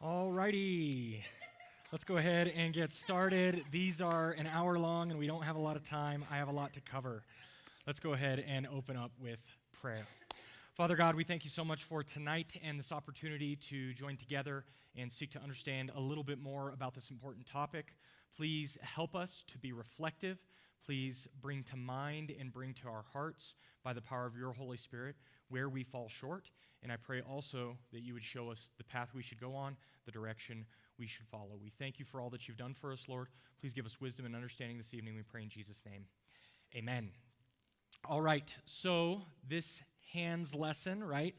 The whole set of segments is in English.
Alrighty, let's go ahead and get started. These are an hour long and we don't have a lot of time. I have a lot to cover. Let's go ahead and open up with prayer. Father God, we thank you so much for tonight and this opportunity to join together and seek to understand a little bit more about this important topic. Please help us to be reflective. Please bring to mind and bring to our hearts by the power of your Holy Spirit where we fall short. And I pray also that you would show us the path we should go on, the direction we should follow. We thank you for all that you've done for us, Lord. Please give us wisdom and understanding this evening. We pray in Jesus' name. Amen. All right, so this hands lesson, right?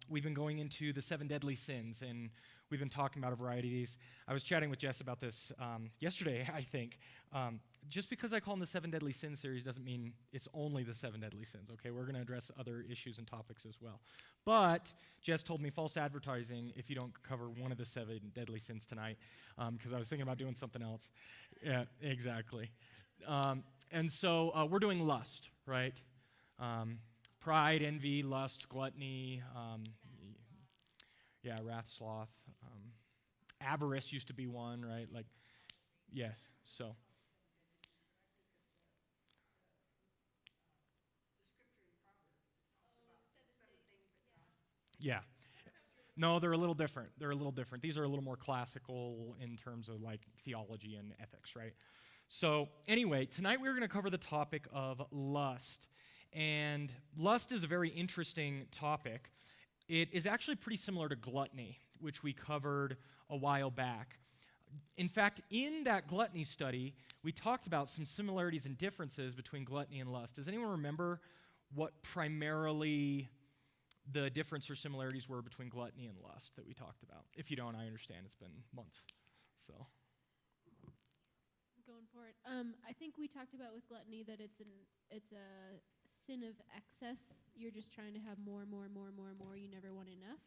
We've been going into the 7 deadly sins, and we've been talking about a variety of these. I was chatting with Jess about this yesterday, I think. Just because I call them the 7 deadly sins series doesn't mean it's only the 7 deadly sins, okay? We're going to address other issues and topics as well. But Jess told me false advertising if you don't cover one of the 7 deadly sins tonight, because I was thinking about doing something else. Yeah, exactly. And so we're doing lust, right? Pride, envy, lust, gluttony, wrath, sloth. Avarice used to be one, right? Yes, so. Yeah. No, they're a little different. These are a little more classical in terms of theology and ethics, right? So anyway, tonight we're going to cover the topic of lust. And lust is a very interesting topic. It is actually pretty similar to gluttony, which we covered a while back. In fact, in that gluttony study, we talked about some similarities and differences between gluttony and lust. Does anyone remember what primarily the difference or similarities were between gluttony and lust that we talked about? If you don't, I understand. It's been months. So, going for it. I think we talked about with gluttony that it's a sin of excess. You're just trying to have more. You never want enough.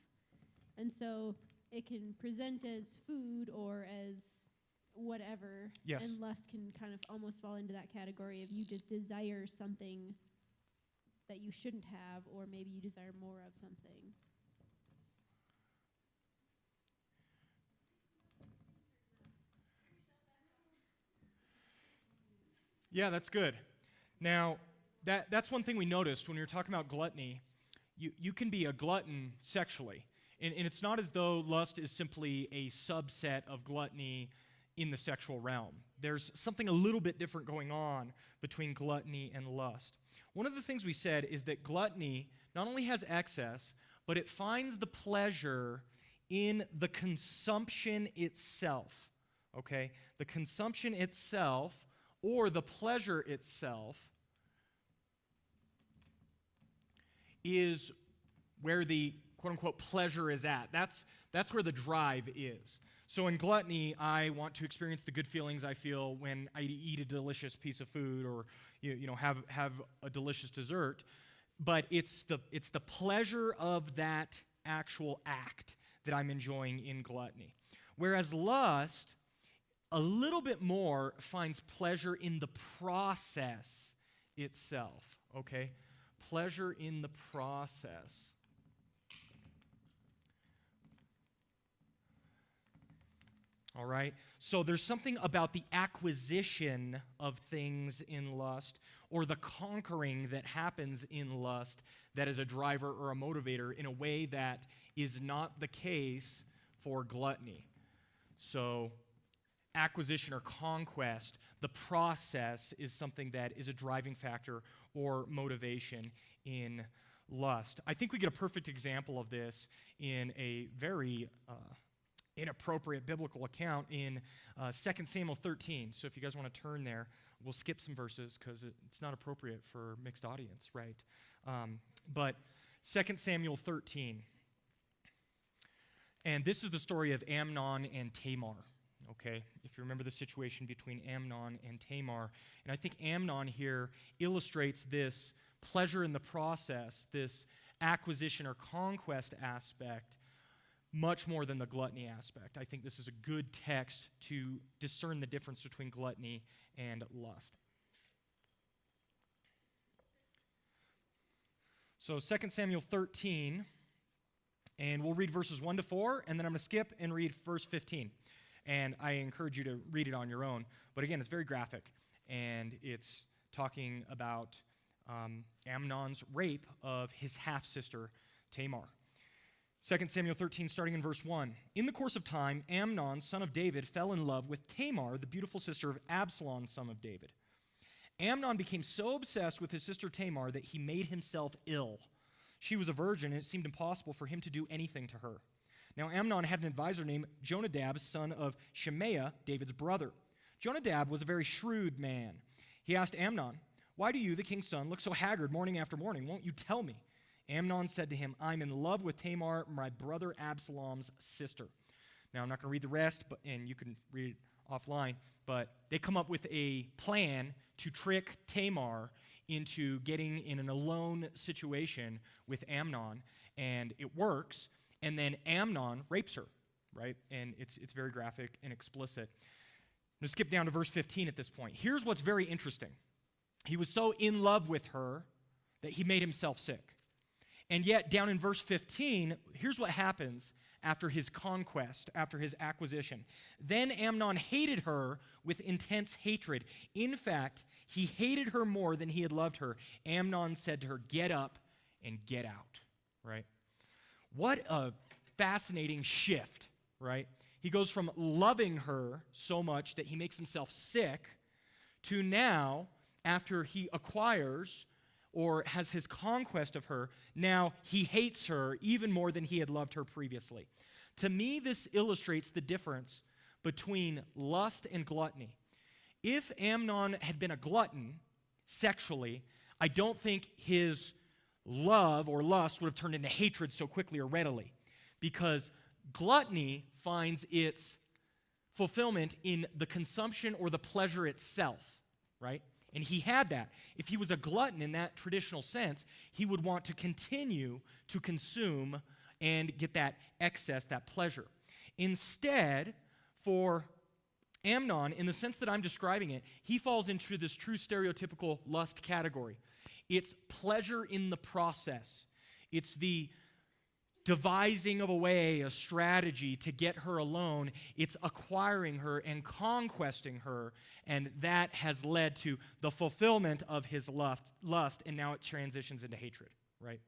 And so it can present as food or as whatever. Yes. And lust can kind of almost fall into that category of you just desire something that you shouldn't have, or maybe you desire more of something. Yeah, that's good. Now, that's one thing we noticed when we were talking about gluttony. You can be a glutton sexually. And it's not as though lust is simply a subset of gluttony in the sexual realm. There's something a little bit different going on between gluttony and lust. One of the things we said is that gluttony not only has excess, but it finds the pleasure in the consumption itself, okay? The consumption itself or the pleasure itself is where the quote-unquote pleasure is at. That's where the drive is. So in gluttony, I want to experience the good feelings I feel when I eat a delicious piece of food or have a delicious dessert. But it's the pleasure of that actual act that I'm enjoying in gluttony. Whereas lust, a little bit more, finds pleasure in the process itself, okay? Pleasure in the process. All right? So there's something about the acquisition of things in lust or the conquering that happens in lust that is a driver or a motivator in a way that is not the case for gluttony. So acquisition or conquest, the process is something that is a driving factor or motivation in lust. I think we get a perfect example of this in a very inappropriate biblical account in 2 Samuel 13. So if you guys want to turn there, we'll skip some verses because it's not appropriate for mixed audience, right? But 2 Samuel 13. And this is the story of Amnon and Tamar, okay? If you remember the situation between Amnon and Tamar. And I think Amnon here illustrates this pleasure in the process, this acquisition or conquest aspect, much more than the gluttony aspect. I think this is a good text to discern the difference between gluttony and lust. So 2 Samuel 13, And we'll read verses 1 to 4, and then I'm going to skip and read verse 15. And I encourage you to read it on your own. But again, it's very graphic, and it's talking about Amnon's rape of his half-sister Tamar. 2 Samuel 13, starting in verse 1. In the course of time, Amnon, son of David, fell in love with Tamar, the beautiful sister of Absalom, son of David. Amnon became so obsessed with his sister Tamar that he made himself ill. She was a virgin, and it seemed impossible for him to do anything to her. Now Amnon had an advisor named Jonadab, son of Shemaiah, David's brother. Jonadab was a very shrewd man. He asked Amnon, "Why do you, the king's son, look so haggard morning after morning? Won't you tell me?" Amnon said to him, "I'm in love with Tamar, my brother Absalom's sister." Now, I'm not going to read the rest, and you can read it offline, but they come up with a plan to trick Tamar into getting in an alone situation with Amnon, and it works, and then Amnon rapes her, right? And it's very graphic and explicit. I'm going to skip down to verse 15 at this point. Here's what's very interesting. He was so in love with her that he made himself sick. And yet, down in verse 15, here's what happens after his conquest, after his acquisition. Then Amnon hated her with intense hatred. In fact, he hated her more than he had loved her. Amnon said to her, "Get up and get out," right? What a fascinating shift, right? He goes from loving her so much that he makes himself sick to now, after he acquires or has his conquest of her, now he hates her even more than he had loved her previously. To me, this illustrates the difference between lust and gluttony. If Amnon had been a glutton sexually, I don't think his love or lust would have turned into hatred so quickly or readily, because gluttony finds its fulfillment in the consumption or the pleasure itself, right? And he had that. If he was a glutton in that traditional sense, he would want to continue to consume and get that excess, that pleasure. Instead, for Amnon, in the sense that I'm describing it, he falls into this true stereotypical lust category. It's pleasure in the process. It's the devising of a way, a strategy to get her alone. It's acquiring her and conquesting her, and that has led to the fulfillment of his lust, and now it transitions into hatred, right?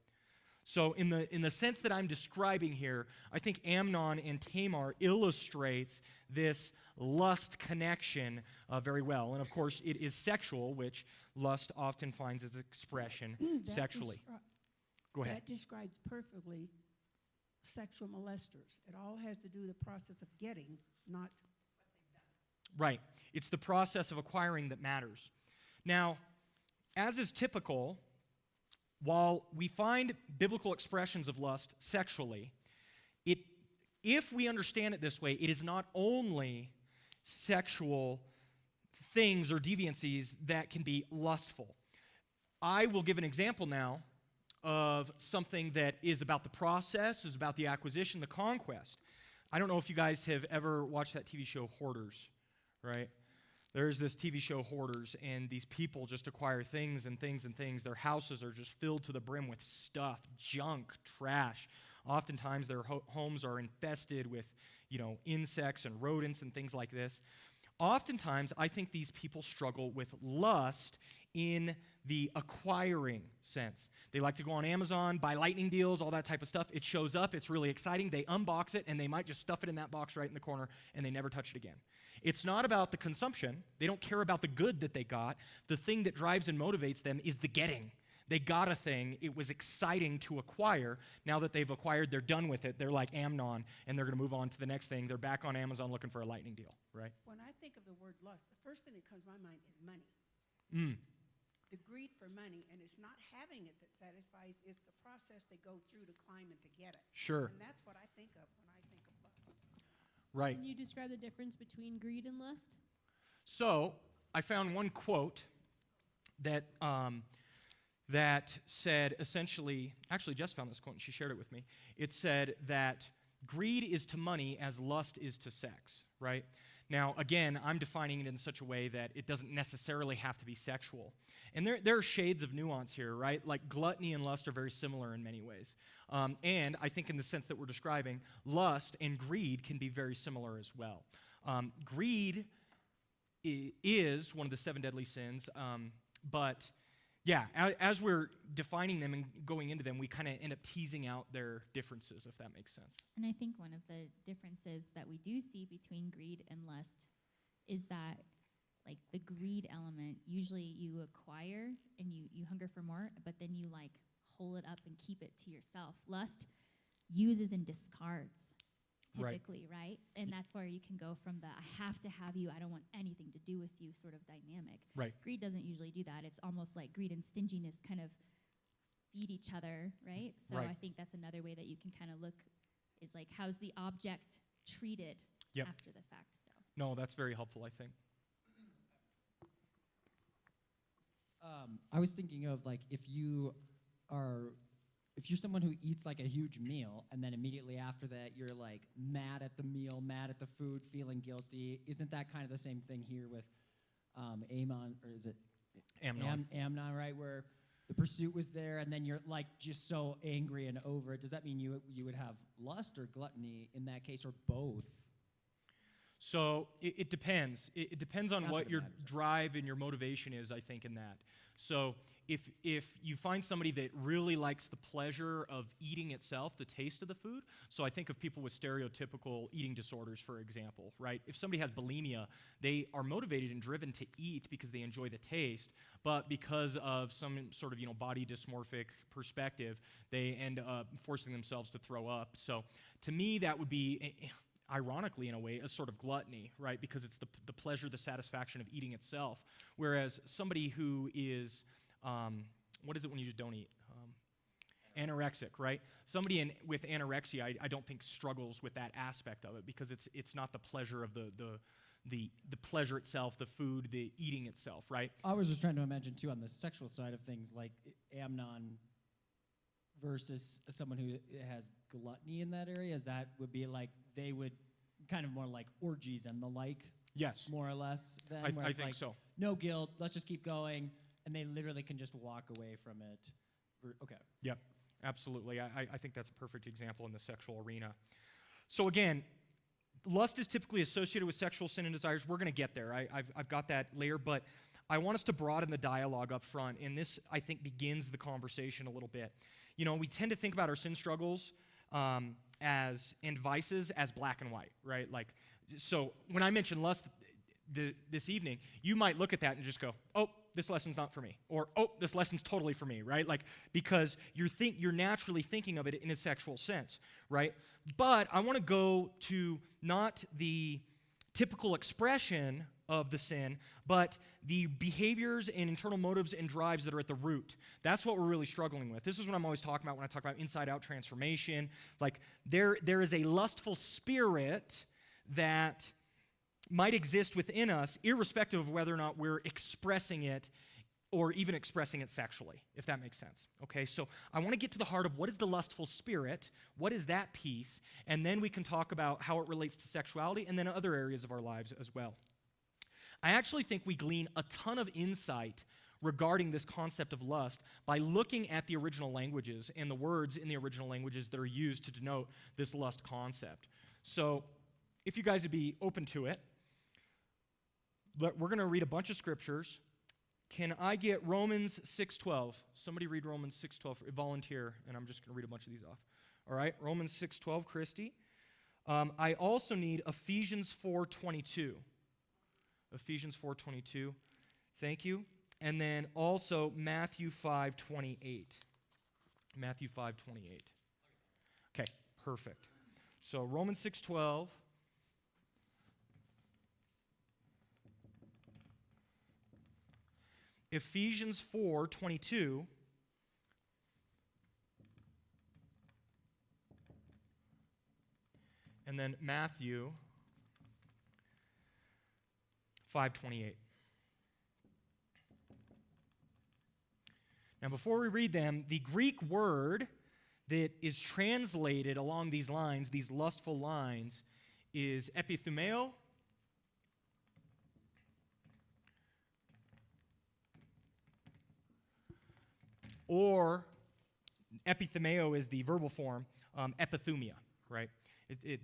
So in the sense that I'm describing here, I think Amnon and Tamar illustrates this lust connection very well. And of course, it is sexual, which lust often finds its expression sexually. Go ahead. That describes perfectly sexual molesters. It all has to do with the process of getting, not what they've done. Right. It's the process of acquiring that matters. Now, as is typical, while we find biblical expressions of lust sexually, if we understand it this way, it is not only sexual things or deviancies that can be lustful. I will give an example now of something that is about the process, is about the acquisition, the conquest. I don't know if you guys have ever watched that TV show Hoarders, right? There's this TV show Hoarders, and these people just acquire things and things and things. Their houses are just filled to the brim with stuff, junk, trash. Oftentimes their homes are infested with, insects and rodents and things like this. Oftentimes, I think these people struggle with lust in the acquiring sense. They like to go on Amazon, buy lightning deals, all that type of stuff. It shows up, it's really exciting. They unbox it, and they might just stuff it in that box right in the corner, and they never touch it again. It's not about the consumption. They don't care about the good that they got. The thing that drives and motivates them is the getting. They got a thing. It was exciting to acquire. Now that they've acquired, they're done with it. They're like Amnon, and they're going to move on to the next thing. They're back on Amazon looking for a lightning deal, right? When I think of the word lust, the first thing that comes to my mind is money. The greed for money, and it's not having it that satisfies, it's the process they go through to climb and to get it. Sure. And that's what I think of when I think of lust. Right. Can you describe the difference between greed and lust? So I found one quote that that said essentially, actually Jess found this quote and she shared it with me. It said that greed is to money as lust is to sex, right? Now, again, I'm defining it in such a way that it doesn't necessarily have to be sexual. And there are shades of nuance here, right? Like gluttony and lust are very similar in many ways. And I think in the sense that we're describing, lust and greed can be very similar as well. Greed is one of the 7 deadly sins, but yeah, as we're defining them and going into them, we kind of end up teasing out their differences, if that makes sense. And I think one of the differences that we do see between greed and lust is that, like, the greed element, usually you acquire and you hunger for more, but then you, like, hold it up and keep it to yourself. Lust uses and discards, typically, right? And that's where you can go from the I have to have you, I don't want anything to do with you sort of dynamic. Right. Greed doesn't usually do that. It's almost like greed and stinginess kind of feed each other, right? So Right. I think that's another way that you can kind of look is like how's the object treated after the fact. So No, that's very helpful, I think. I was thinking of, like, if you're someone who eats, like, a huge meal, and then immediately after that you're, like, mad at the meal, mad at the food, feeling guilty, isn't that kind of the same thing here with Amnon, or is it Amnon. Amnon, right, where the pursuit was there, and then you're, like, just so angry and over it? Does that mean you would have lust or gluttony in that case, or both? So it depends. It depends on Not what that it your matters. drive and your motivation is, I think, in that. So if you find somebody that really likes the pleasure of eating itself, the taste of the food, so I think of people with stereotypical eating disorders, for example, right? If somebody has bulimia, they are motivated and driven to eat because they enjoy the taste, but because of some sort of, body dysmorphic perspective, they end up forcing themselves to throw up. So to me, that would be, ironically, in a way, a sort of gluttony, right? Because it's the pleasure, the satisfaction of eating itself. Whereas somebody who is, what is it when you just don't eat? Anorexic, right? Somebody with anorexia, I don't think struggles with that aspect of it because it's not the pleasure of the pleasure itself, the food, the eating itself, right? I was just trying to imagine, too, on the sexual side of things, like Amnon versus someone who has gluttony in that area, as that would be like they would kind of more like orgies and the like, Yes, more or less. Then, where I it's think like, so. no guilt, let's just keep going, and they literally can just walk away from it. Okay. Yep, absolutely. I think that's a perfect example in the sexual arena. So again, lust is typically associated with sexual sin and desires. We're going to get there. I've got that layer, but I want us to broaden the dialogue up front, and this, I think, begins the conversation a little bit. We tend to think about our sin struggles and vices as black and white, right? Like, so when I mention lust this evening, you might look at that and just go, oh, this lesson's not for me, or oh, this lesson's totally for me, right? Like, because you're naturally thinking of it in a sexual sense, right? But I want to go to not the typical expression of the sin, but the behaviors and internal motives and drives that are at the root. That's what we're really struggling with. This is what I'm always talking about when I talk about inside-out transformation. Like, there is a lustful spirit that might exist within us, irrespective of whether or not we're expressing it or even expressing it sexually, if that makes sense. Okay, so I want to get to the heart of what is the lustful spirit, what is that piece, and then we can talk about how it relates to sexuality and then other areas of our lives as well. I actually think we glean a ton of insight regarding this concept of lust by looking at the original languages and the words in the original languages that are used to denote this lust concept. So if you guys would be open to it, we're going to read a bunch of scriptures. Can I get Romans 6:12? Somebody read Romans 6:12, volunteer, and I'm just going to read a bunch of these off. All right, Romans 6:12, Christy. I also need Ephesians 4:22. Ephesians 4:22. Thank you. And then also Matthew 5:28. Matthew 5:28. Okay, perfect. So Romans 6:12. Ephesians 4:22. And then Matthew 5:28. Now, before we read them, the Greek word that is translated along these lines, these lustful lines, is epithumeo or epithumeo is the verbal form, epithumia, right?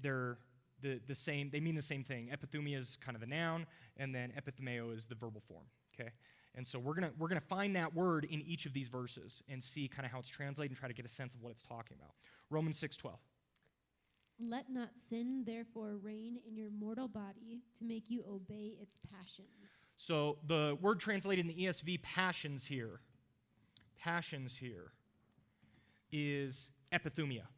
They're the same. They mean the same thing. Epithumia is kind of the noun, and then epithumeo is the verbal form. Okay, and so we're gonna find that word in each of these verses and see kind of how it's translated and try to get a sense of what it's talking about. Romans 6:12. Let not sin therefore reign in your mortal body to make you obey its passions. So the word translated in the ESV, passions here, is epithumia.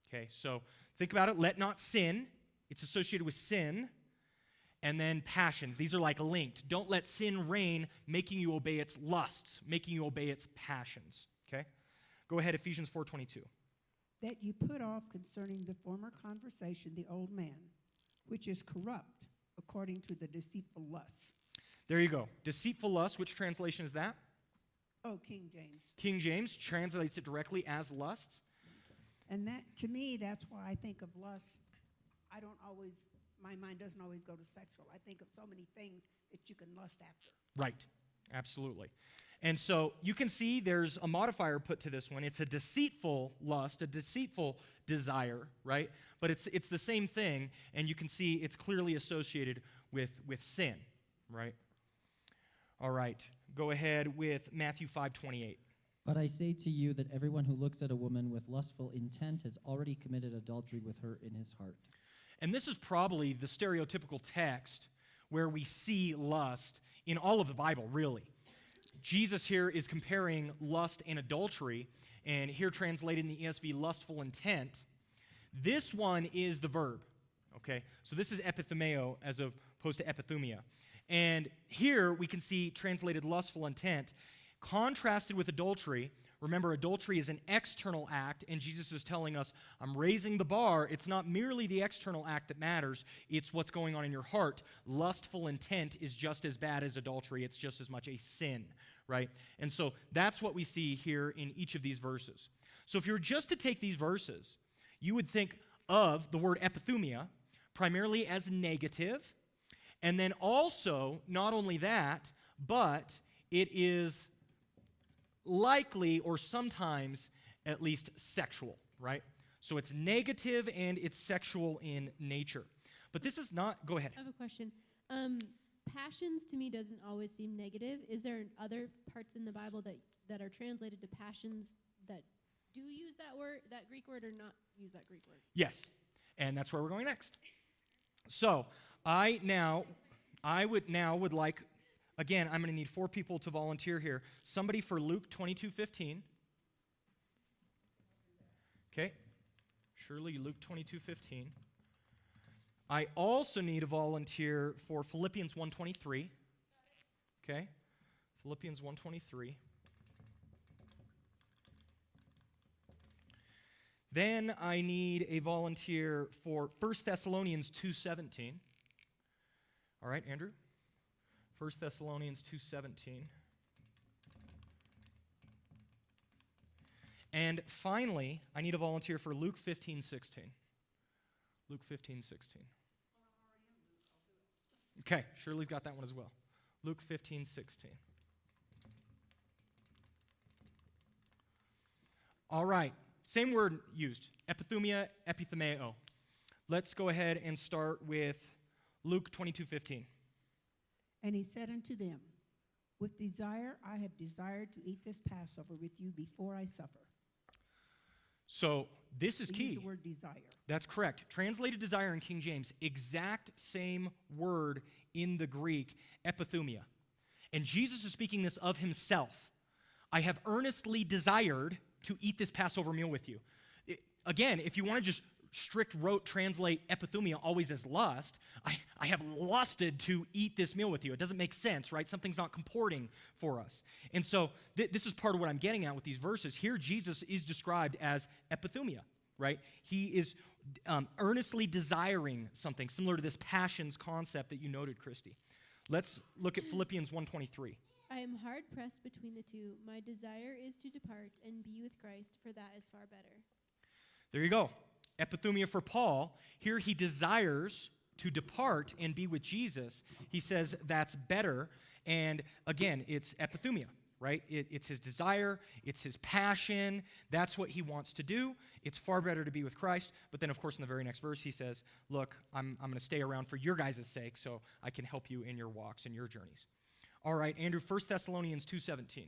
Okay, so think about it. Let not sin. It's associated with sin. And then passions. These are like linked. Don't let sin reign, making you obey its lusts, making you obey its passions. Okay? Go ahead, Ephesians 4:22. That you put off concerning the former conversation the old man, which is corrupt according to the deceitful lusts. There you go. Deceitful lust, which translation is that? Oh, King James. King James translates it directly as lusts. And that, to me, that's why I think of lust. My mind doesn't always go to sexual. I think of so many things that you can lust after. Right. Absolutely. And so you can see there's a modifier put to this one. It's a deceitful lust, a deceitful desire, right? But it's the same thing, and you can see it's clearly associated with sin, right? All right. Go ahead with Matthew 5:28. But I say to you that everyone who looks at a woman with lustful intent has already committed adultery with her in his heart. And this is probably the stereotypical text where we see lust in all of the Bible, really. Jesus here is comparing lust and adultery, and here translated in the ESV, lustful intent. This one is the verb, okay? So this is epithumeo as opposed to epithumia. And here we can see translated lustful intent contrasted with adultery. Remember, adultery is an external act, and Jesus is telling us, I'm raising the bar. It's not merely the external act that matters. It's what's going on in your heart. Lustful intent is just as bad as adultery. It's just as much a sin, right? And so that's what we see here in each of these verses. So if you were just to take these verses, you would think of the word epithumia primarily as negative, and then also, not only that, but it is likely or sometimes at least sexual, right? So it's negative and it's sexual in nature. But this is not, go ahead. I have a question. Passions to me doesn't always seem negative. Is there other parts in the Bible that are translated to passions that do use that word, that Greek word, or not use that Greek word? Yes, and that's where we're going next. So I would like, again, I'm going to need 4 people to volunteer here. Somebody for Luke 22:15. Okay. Shirley, Luke 22:15. I also need a volunteer for Philippians 1:23. Okay. Philippians 1:23. Then I need a volunteer for 1 Thessalonians 2:17. All right, Andrew? 1 Thessalonians 2:17. And finally, I need a volunteer for Luke 15:16. Luke 15:16. Okay, Shirley's got that one as well. Luke 15:16. All right, same word used, epithumia, epithumeo. Let's go ahead and start with Luke 22:15. And he said unto them, with desire I have desired to eat this Passover with you before I suffer. So this is We key. use the word desire. That's correct. Translated desire in King James, exact same word in the Greek, epithumia. And Jesus is speaking this of himself. I have earnestly desired to eat this Passover meal with you. Again, if you want to just strict rote translate epithumia always as lust, I have lusted to eat this meal with you. It doesn't make sense, right? Something's not comporting for us. And so this is part of what I'm getting at with these verses. Here, Jesus is described as epithumia, right? He is earnestly desiring something similar to this passions concept that you noted, Christy. Let's look at Philippians 1:23. I am hard pressed between the two. My desire is to depart and be with Christ, for that is far better. There you go. Epithumia for Paul. Here he desires to depart and be with Jesus. He says that's better. And again, it's epithumia. right? It's his desire. It's his passion. That's what he wants to do. It's far better to be with Christ. But then, of course, in the very next verse, he says, look, I'm going to stay around for your guys' sake so I can help you in your walks and your journeys. All right, Andrew, 1 Thessalonians 2:17.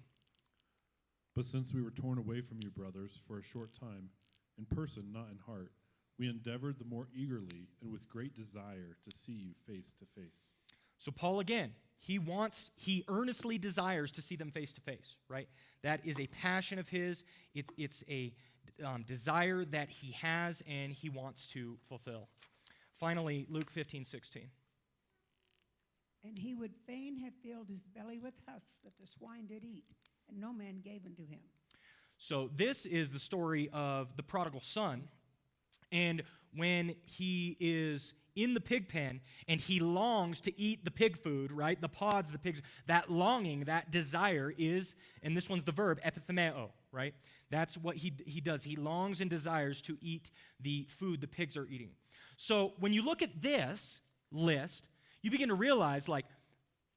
But since we were torn away from you, brothers, for a short time, in person, not in heart, we endeavored the more eagerly and with great desire to see you face to face. So Paul, again, he earnestly desires to see them face to face, right? That is a passion of his. It's a desire that he has and he wants to fulfill. Finally, Luke 15:16. And he would fain have filled his belly with husks that the swine did eat, and no man gave unto him. So this is the story of the prodigal son. And when he is in the pig pen and he longs to eat the pig food, right? The pods, the pigs, that longing, that desire is, and this one's the verb, epithemeo, right? That's what he does. He longs and desires to eat the food the pigs are eating. So when you look at this list, you begin to realize, like,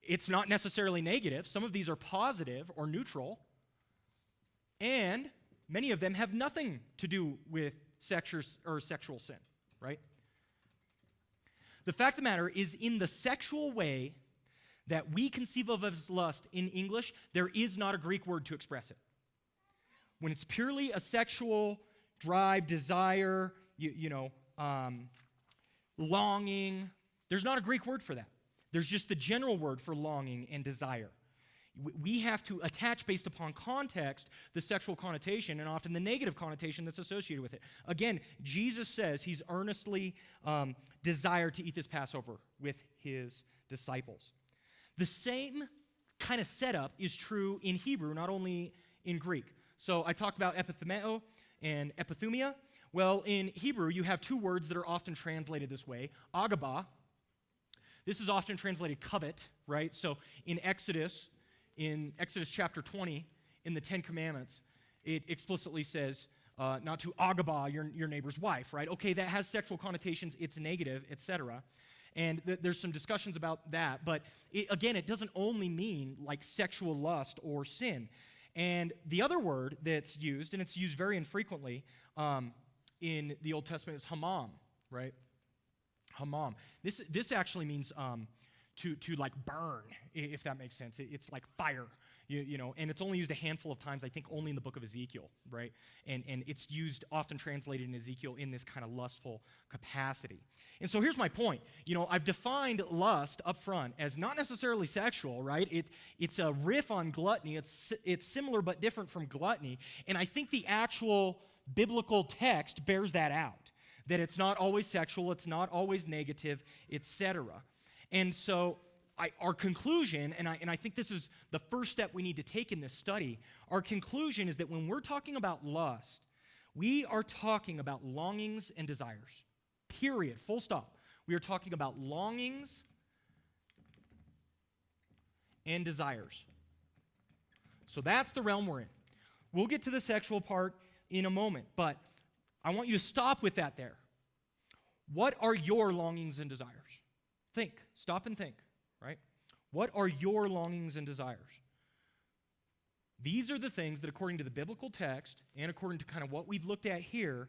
it's not necessarily negative. Some of these are positive or neutral. And many of them have nothing to do with sexual sin, right? The fact of the matter is, in the sexual way that we conceive of as lust in English, there is not a Greek word to express it. When it's purely a sexual drive, desire, longing, there's not a Greek word for that. There's just the general word for longing and desire. We have to attach, based upon context, the sexual connotation and often the negative connotation that's associated with it. Again, Jesus says he's earnestly desired to eat this Passover with his disciples. The same kind of setup is true in Hebrew, not only in Greek. So I talked about epithemeo and epithumia. Well, in Hebrew, you have two words that are often translated this way. Agabah. This is often translated covet, right? So in Exodus chapter 20, in the Ten Commandments, it explicitly says not to agabah your neighbor's wife, right? Okay, that has sexual connotations, it's negative, etc. And there's some discussions about that, but it doesn't only mean like sexual lust or sin. And the other word that's used, and it's used very infrequently in the Old Testament, is hamam, right? Hamam. This actually means to like burn, if that makes sense. It's like fire, and it's only used a handful of times, I think only in the book of Ezekiel, right? And it's used, often translated in Ezekiel, in this kind of lustful capacity. And so here's my point. I've defined lust up front as not necessarily sexual, right? It's a riff on gluttony. It's similar but different from gluttony. And I think the actual biblical text bears that out, that it's not always sexual, it's not always negative, etc. And so our conclusion, and I think this is the first step we need to take in this study, our conclusion is that when we're talking about lust, we are talking about longings and desires. Period. Full stop. We are talking about longings and desires. So that's the realm we're in. We'll get to the sexual part in a moment, but I want you to stop with that there. What are your longings and desires? Think. Stop and think, right? What are your longings and desires? These are the things that, according to the biblical text and according to kind of what we've looked at here,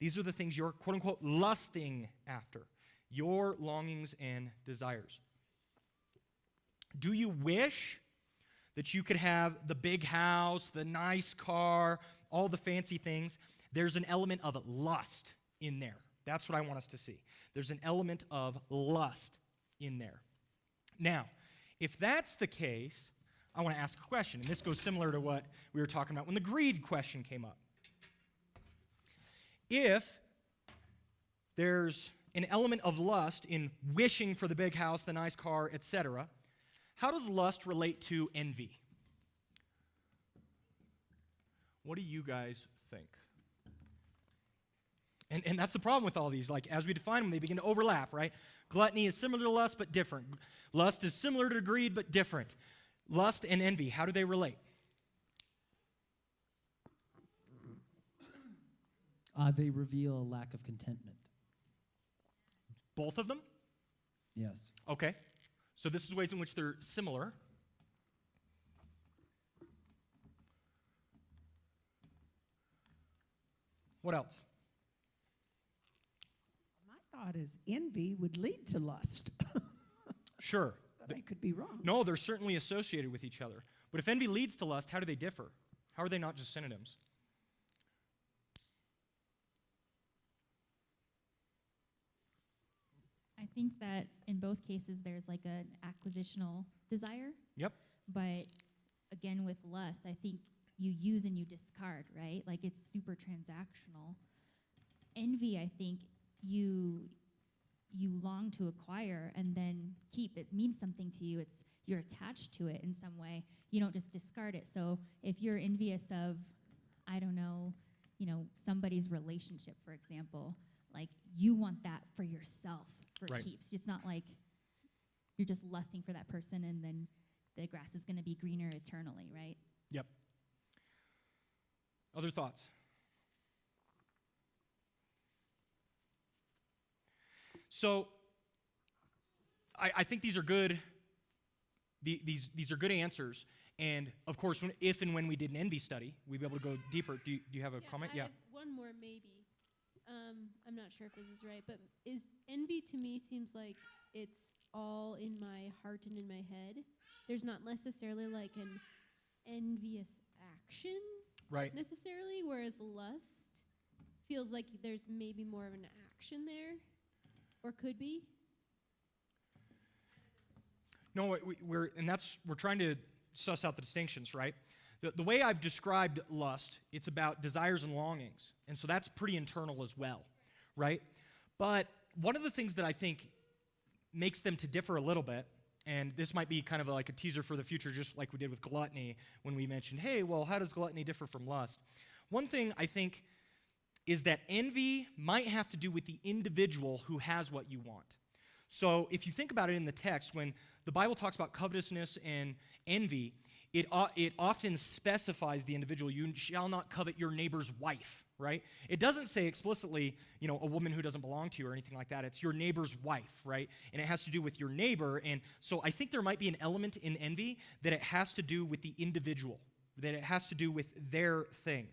these are the things you're, quote-unquote, lusting after. Your longings and desires. Do you wish that you could have the big house, the nice car, all the fancy things? There's an element of lust in there. That's what I want us to see. There's an element of lust in there. Now, if that's the case, I want to ask a question, and this goes similar to what we were talking about when the greed question came up. If there's an element of lust in wishing for the big house, the nice car, etc., how does lust relate to envy? What do you guys think? And that's the problem with all these. Like, as we define them, they begin to overlap, right? Gluttony is similar to lust, but different. Lust is similar to greed, but different. Lust and envy, how do they relate? They reveal a lack of contentment. Both of them? Yes. Okay. So this is ways in which they're similar. What else? My thought is envy would lead to lust. Sure. But I could be wrong. No, they're certainly associated with each other. But if envy leads to lust, how do they differ? How are they not just synonyms? I think that in both cases there's like an acquisitional desire, Yep. but again with lust, I think you use and you discard, right? Like it's super transactional. Envy, I think you long to acquire and then keep. It means something to you. You're attached to it in some way. You don't just discard it. So if you're envious of, I don't know, somebody's relationship, for example, like you want that for yourself for Right. keeps. It's not like you're just lusting for that person and then the grass is going to be greener eternally, right? Yep. Other thoughts? So, I think these are good. These are good answers. And of course, if and when we did an envy study, we'd be able to go deeper. Do you have a comment? I have one more maybe. I'm not sure if this is right, but is envy to me seems like it's all in my heart and in my head. There's not necessarily like an envious action Right. necessarily, whereas lust feels like there's maybe more of an action there, or could be. No, we're trying to suss out the distinctions, right? The way I've described lust, it's about desires and longings, and so that's pretty internal as well, right? But one of the things that I think makes them to differ a little bit, and this might be kind of like a teaser for the future, just like we did with gluttony when we mentioned, hey, well, how does gluttony differ from lust? One thing I think is that envy might have to do with the individual who has what you want. So if you think about it in the text, when the Bible talks about covetousness and envy, it often specifies the individual. You shall not covet your neighbor's wife, right? It doesn't say explicitly, a woman who doesn't belong to you or anything like that. It's your neighbor's wife, right? And it has to do with your neighbor. And so I think there might be an element in envy that it has to do with the individual, that it has to do with their thing.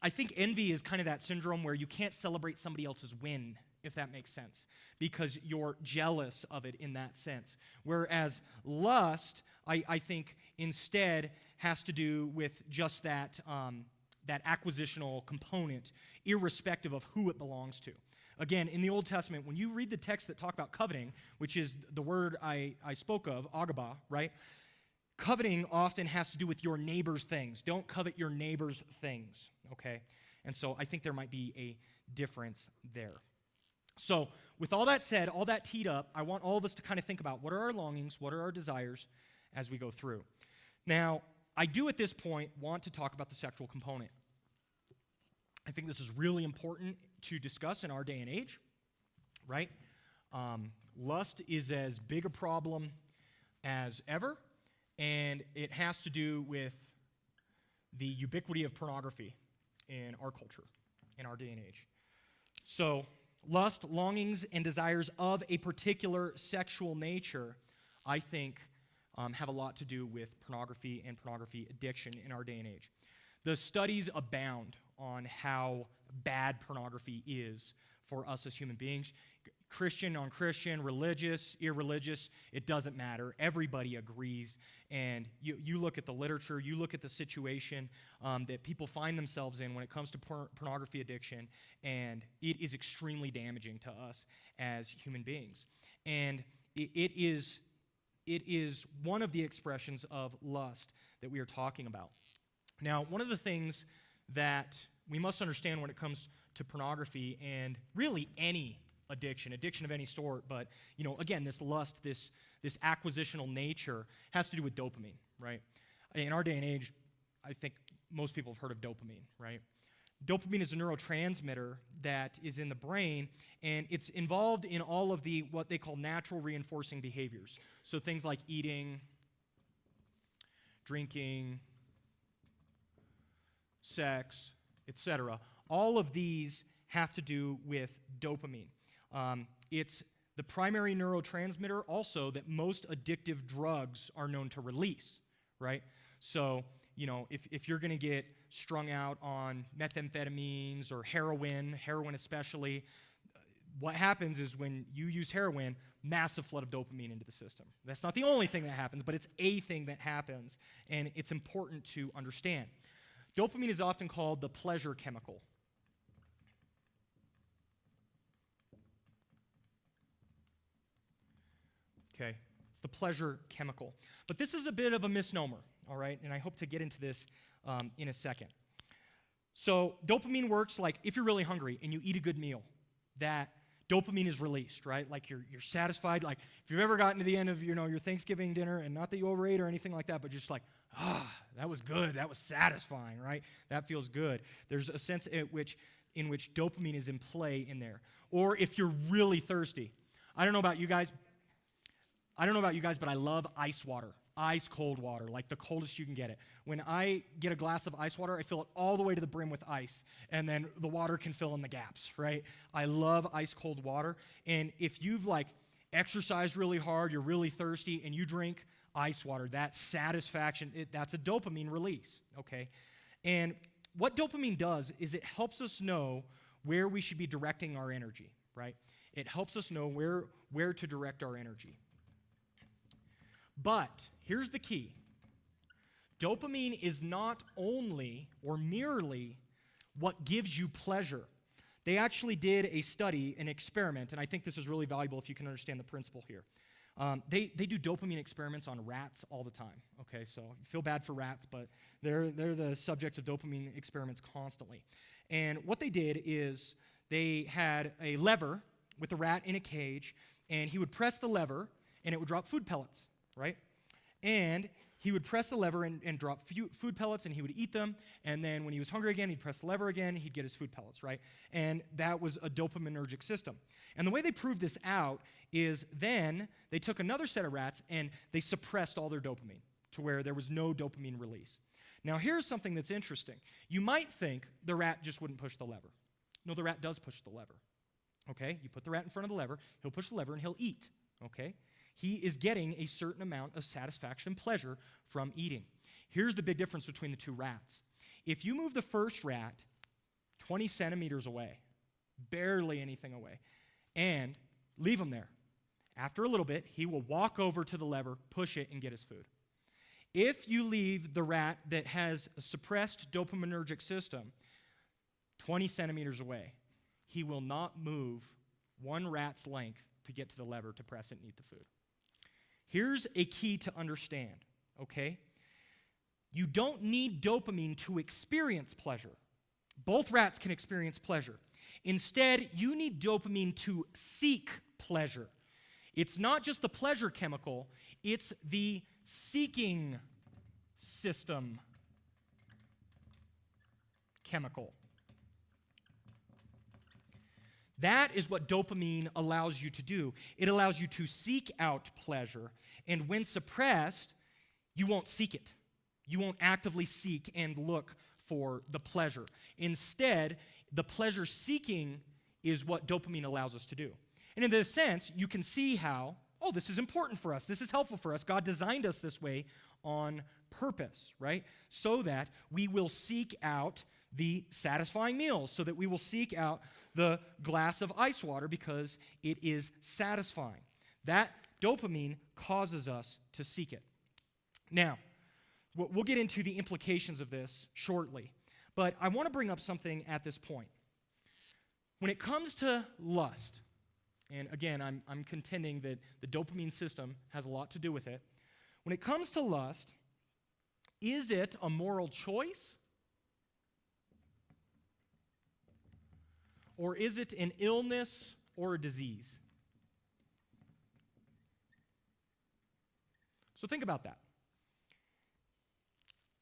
I think envy is kind of that syndrome where you can't celebrate somebody else's win, if that makes sense, because you're jealous of it in that sense. Whereas lust, I think, instead has to do with just that acquisitional component, irrespective of who it belongs to. Again, in the Old Testament, when you read the texts that talk about coveting, which is the word I spoke of, agaba, right? Coveting often has to do with your neighbor's things. Don't covet your neighbor's things, okay? And so I think there might be a difference there. So with all that said, all that teed up, I want all of us to kind of think about what are our longings, what are our desires as we go through. Now, I do at this point want to talk about the sexual component. I think this is really important to discuss in our day and age, right? Lust is as big a problem as ever, and it has to do with the ubiquity of pornography in our culture, in our day and age. So, lust, longings, and desires of a particular sexual nature, I think, have a lot to do with pornography and pornography addiction in our day and age. The studies abound on how bad pornography is for us as human beings. Christian, non-Christian, religious, irreligious, it doesn't matter. Everybody agrees. And you look at the literature, you look at the situation that people find themselves in when it comes to pornography addiction, and it is extremely damaging to us as human beings. And it is one of the expressions of lust that we are talking about. Now, one of the things that we must understand when it comes to pornography and really any addiction of any sort, but again, this lust, this acquisitional nature has to do with dopamine, right? In our day and age, I think most people have heard of dopamine, right? Dopamine is a neurotransmitter that is in the brain, and it's involved in all of the what they call natural reinforcing behaviors. So things like eating, drinking, sex, etc. All of these have to do with dopamine. It's the primary neurotransmitter also that most addictive drugs are known to release, right? So, if you're going to get strung out on methamphetamines or heroin especially, what happens is when you use heroin, massive flood of dopamine into the system. That's not the only thing that happens, but it's a thing that happens, and it's important to understand. Dopamine is often called the pleasure chemical. Okay, it's the pleasure chemical. But this is a bit of a misnomer, all right? And I hope to get into this in a second. So dopamine works like if you're really hungry and you eat a good meal, that dopamine is released, right? Like you're satisfied. Like if you've ever gotten to the end of your Thanksgiving dinner, and not that you overate or anything like that, but just like, that was good, that was satisfying, right? That feels good. There's a sense in which dopamine is in play in there. Or if you're really thirsty. I don't know about you guys, but I love ice water. Ice cold water, like the coldest you can get it. When I get a glass of ice water, I fill it all the way to the brim with ice, and then the water can fill in the gaps, right? I love ice cold water. And if you've exercised really hard, you're really thirsty, and you drink ice water, that satisfaction, that's a dopamine release, okay? And what dopamine does is it helps us know where we should be directing our energy, right? It helps us know where to direct our energy. But here's the key. Dopamine is not only or merely what gives you pleasure. They actually did a study, an experiment, and I think this is really valuable if you can understand the principle here. They do dopamine experiments on rats all the time. Okay, so I feel bad for rats, but they're the subjects of dopamine experiments constantly. And what they did is they had a lever with a rat in a cage, and he would press the lever, and it would drop food pellets. Right? And he would press the lever and drop food pellets, and he would eat them, and then when he was hungry again, he'd press the lever again, he'd get his food pellets, right? And that was a dopaminergic system. And the way they proved this out is then they took another set of rats, and they suppressed all their dopamine to where there was no dopamine release. Now, here's something that's interesting. You might think the rat just wouldn't push the lever. No, the rat does push the lever, okay? You put the rat in front of the lever, he'll push the lever, and he'll eat, okay? He is getting a certain amount of satisfaction and pleasure from eating. Here's the big difference between the two rats. If you move the first rat 20 centimeters away, barely anything away, and leave him there, after a little bit, he will walk over to the lever, push it, and get his food. If you leave the rat that has a suppressed dopaminergic system 20 centimeters away, he will not move one rat's length to get to the lever to press it and eat the food. Here's a key to understand, okay? You don't need dopamine to experience pleasure. Both rats can experience pleasure. Instead, you need dopamine to seek pleasure. It's not just the pleasure chemical, it's the seeking system chemical. That is what dopamine allows you to do. It allows you to seek out pleasure, and when suppressed, you won't seek it. You won't actively seek and look for the pleasure. Instead, the pleasure seeking is what dopamine allows us to do. And in this sense, you can see how, this is important for us. This is helpful for us. God designed us this way on purpose, right? So that we will seek out the satisfying meals, so that we will seek out the glass of ice water because it is satisfying. That dopamine causes us to seek it. Now, we'll get into the implications of this shortly, but I want to bring up something at this point. When it comes to lust, and again, I'm contending that the dopamine system has a lot to do with it. When it comes to lust, is it a moral choice? Or is it an illness or a disease? So think about that.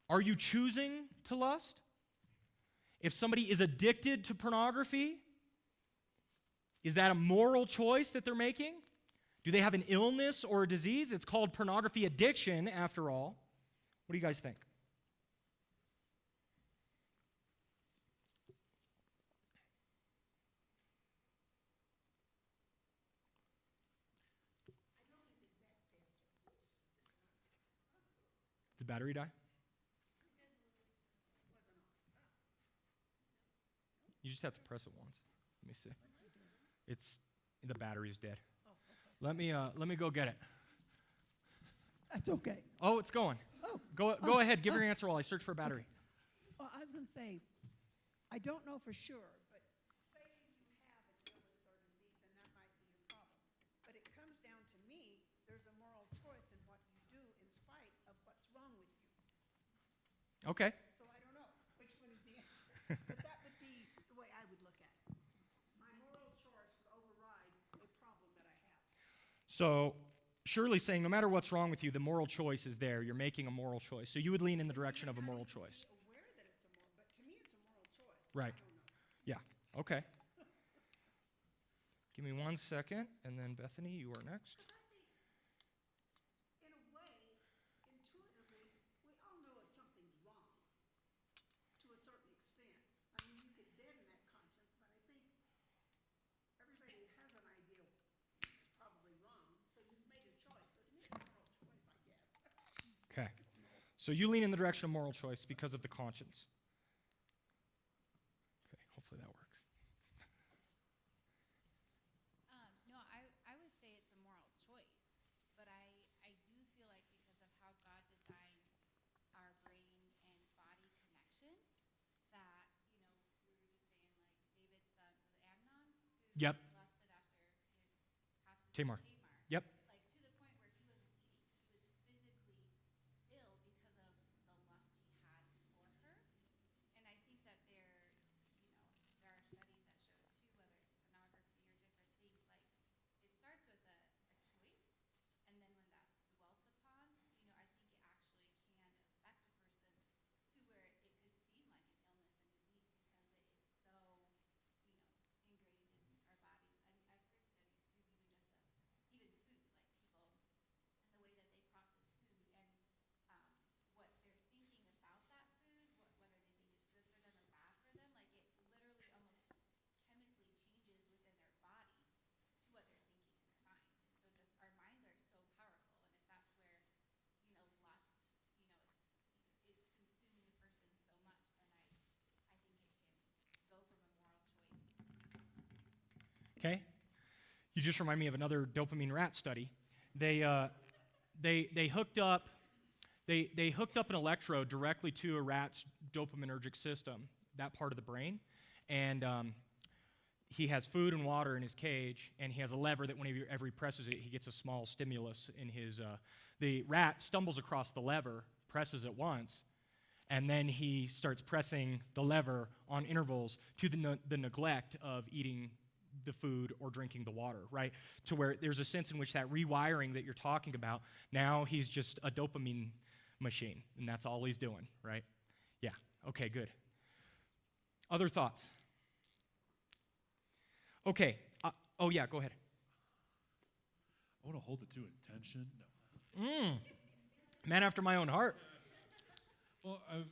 Are you choosing to lust? If somebody is addicted to pornography, is that a moral choice that they're making? Do they have an illness or a disease? It's called pornography addiction, after all. What do you guys think? Did the battery die? You just have to press it once. Let me see. The battery's dead. Let me go get it. That's okay. Oh, it's going. Oh. Go ahead. Give your answer while I search for a battery. Well, I was going to say, I don't know for sure, but say you have an illness or disease, and that might be your problem. But it comes down to me, there's a moral choice in what you do in spite of what's wrong with you. Okay. So I don't know which one is the answer. But that would be the way I would look at it. My moral choice would override a problem that I have. So Shirley's saying no matter what's wrong with you, the moral choice is there. You're making a moral choice. So you would lean in the direction of a moral choice. Be aware that it's a moral, but to me it's a moral choice. Right. I don't know. Yeah. Okay. Give me 1 second, and then Bethany, you are next. Because I think, in a way, intuitively, we all know if something's wrong to a certain extent. I mean, you could deaden that conscience, but I think everybody has an idea this is probably wrong, so you've made a choice. So to me, it's a moral choice, I guess. Okay. So you lean in the direction of moral choice because of the conscience. Okay, hopefully that works. No, I would say it's a moral choice, but I do feel like because of how God designed our brain and body connection, that, we were just saying, like, David's son, was it Amnon? Who Yep. lusted after his half-sister Tamar. Yep. Like, to the point where he wasn't eating. He was physically ill because of the lust he had for her. And I think that there are studies that show too, whether it's pornography or different things, like it starts with a choice, and then when that's dwelt upon, I think it actually can affect a person to where it could seem like an illness and disease because it is so, ingrained in our bodies. I've heard studies too, even food, like people and the way that they process food and what they're thinking about that food, whether they think it's good for them or bad for them, like it literally almost chemically changes within their body to what they're thinking in their mind. And so just our minds are so powerful, and if that's where, lust, is consuming a person so much, then I think it can go from a moral choice to Okay. You just remind me of another dopamine rat study. They hooked up an electrode directly to a rat's dopaminergic system, that part of the brain, and he has food and water in his cage, and he has a lever that whenever he presses it, he gets a small stimulus in his. The rat stumbles across the lever, presses it once, and then he starts pressing the lever on intervals to the neglect of eating the food or drinking the water, right? To where there's a sense in which that rewiring that you're talking about, now he's just a dopamine machine, and that's all he's doing, right? Yeah, okay, good. Other thoughts? Okay, oh yeah, go ahead. I want to hold it to intention. No. Man after my own heart. Well, I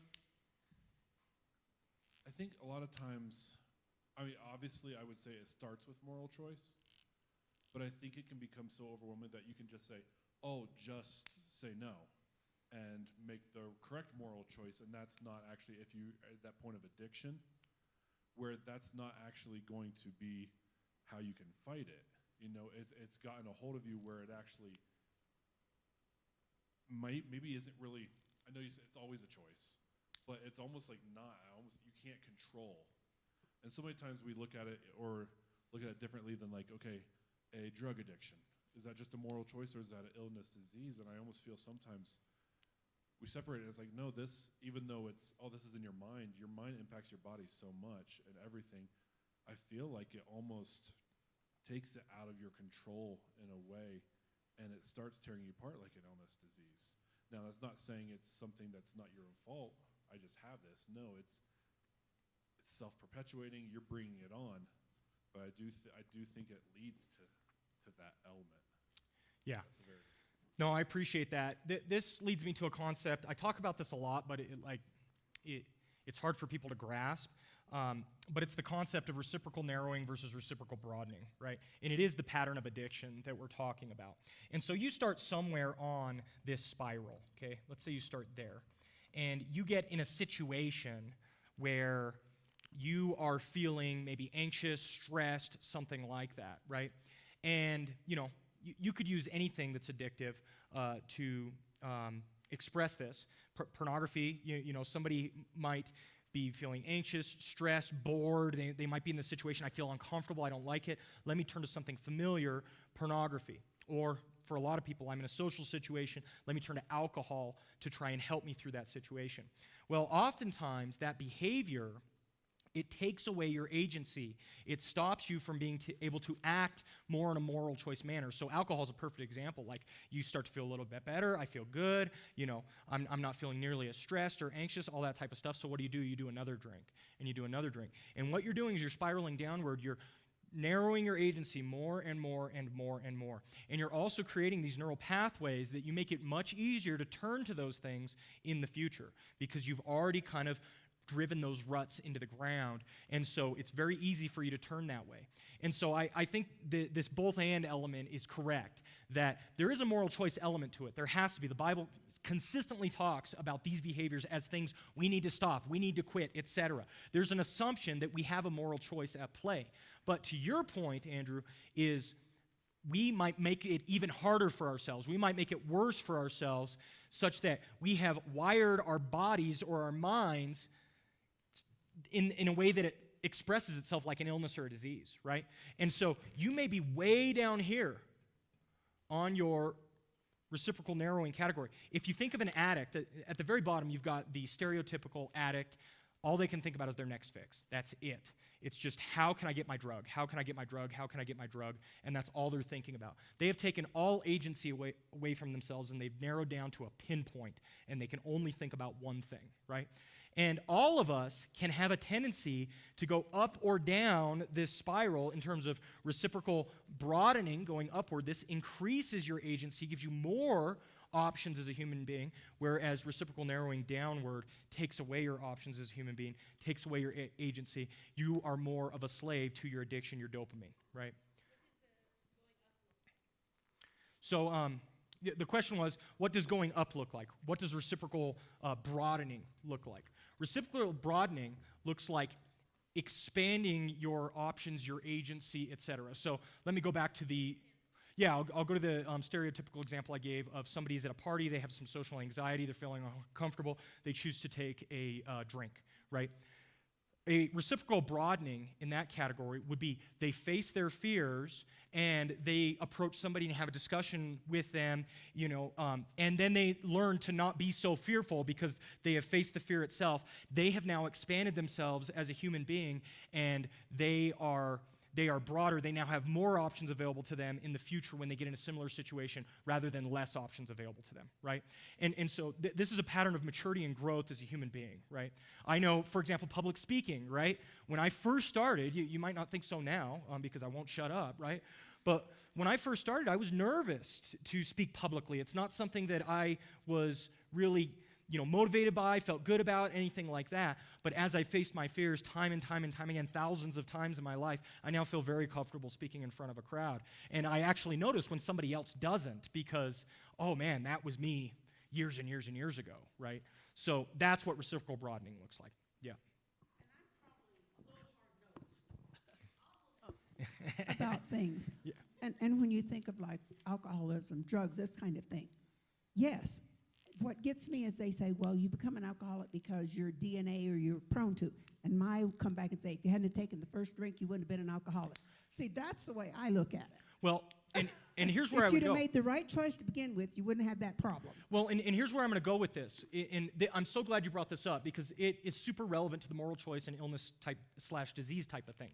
think a lot of times, obviously I would say it starts with moral choice, but I think it can become so overwhelming that you can just say, oh, just say no, and make the correct moral choice, and that's not actually, if you are at that point of addiction, where that's not actually going to be how you can fight it. It's gotten a hold of you where it actually maybe isn't really, I know you said it's always a choice, but it's almost like you can't control. And so many times we look at it differently than like, okay, a drug addiction. Is that just a moral choice, or is that an illness, disease? And I almost feel sometimes we separate it as like, no, this, even though this is in your mind impacts your body so much and everything. I feel like it almost takes it out of your control in a way, and it starts tearing you apart like an illness, disease. Now, that's not saying it's something that's not your own fault. I just have this. No, it's self-perpetuating. You're bringing it on, but I do think it leads to that element. Yeah. That's a very No, I appreciate that. This leads me to a concept. I talk about this a lot, but it's hard for people to grasp. But it's the concept of reciprocal narrowing versus reciprocal broadening, right? And it is the pattern of addiction that we're talking about. And so you start somewhere on this spiral, okay? Let's say you start there. And you get in a situation where you are feeling maybe anxious, stressed, something like that, right? And, you could use anything that's addictive to express this. Pornography, somebody might be feeling anxious, stressed, bored. They might be in this situation, I feel uncomfortable, I don't like it. Let me turn to something familiar, pornography. Or for a lot of people, I'm in a social situation, let me turn to alcohol to try and help me through that situation. Well, oftentimes that behavior, it takes away your agency. It stops you from being able to act more in a moral choice manner. So alcohol is a perfect example. Like, you start to feel a little bit better. I feel good. I'm not feeling nearly as stressed or anxious, all that type of stuff. So what do? You do another drink, and you do another drink. And what you're doing is you're spiraling downward. You're narrowing your agency more and more and more and more. And you're also creating these neural pathways that you make it much easier to turn to those things in the future because you've already kind of driven those ruts into the ground, and so it's very easy for you to turn that way. And so I think this both and element is correct, that there is a moral choice element to it. There has to be. The Bible consistently talks about these behaviors as things we need to stop, we need to quit, etc. There's an assumption that we have a moral choice at play. But to your point, Andrew, is we might make it even harder for ourselves. We might make it worse for ourselves such that we have wired our bodies or our minds in a way that it expresses itself like an illness or a disease, right? And so you may be way down here on your reciprocal narrowing category. If you think of an addict, at the very bottom you've got the stereotypical addict. All they can think about is their next fix. That's it. It's just, how can I get my drug? How can I get my drug? How can I get my drug? And that's all they're thinking about. They have taken all agency away from themselves, and they've narrowed down to a pinpoint, and they can only think about one thing, right? And all of us can have a tendency to go up or down this spiral in terms of reciprocal broadening, going upward. This increases your agency, gives you more options as a human being, whereas reciprocal narrowing downward takes away your options as a human being, takes away your agency. You are more of a slave to your addiction, your dopamine, right? So the question was, what does going up look like? What does reciprocal broadening look like? Reciprocal broadening looks like expanding your options, your agency, etc. So let me go back to I'll go to the stereotypical example I gave of somebody's at a party, they have some social anxiety, they're feeling uncomfortable, they choose to take a drink, right? A reciprocal broadening in that category would be they face their fears and they approach somebody and have a discussion with them, and then they learn to not be so fearful because they have faced the fear itself. They have now expanded themselves as a human being, and they are broader. They now have more options available to them in the future when they get in a similar situation rather than less options available to them, right? And so this is a pattern of maturity and growth as a human being, right? I know, for example, public speaking, right? When I first started, you might not think so now because I won't shut up, right? But when I first started, I was nervous to speak publicly. It's not something that I was really motivated by, felt good about, anything like that. But as I faced my fears time and time and time again, thousands of times in my life, I now feel very comfortable speaking in front of a crowd. And I actually notice when somebody else doesn't because, oh man, that was me years and years and years ago, right? So that's what reciprocal broadening looks like. Yeah. About things. Yeah. And when you think of like alcoholism, drugs, this kind of thing, yes. What gets me is they say, well, you become an alcoholic because your DNA or you're prone to. And my come back and say, if you hadn't taken the first drink, you wouldn't have been an alcoholic. See, that's the way I look at it. Well, and here's where I if would you'd go. have made the right choice to begin with, you wouldn't have that problem. Well, and here's where I'm going to go with this. I'm so glad you brought this up because it is super relevant to the moral choice and illness type / disease type of thing.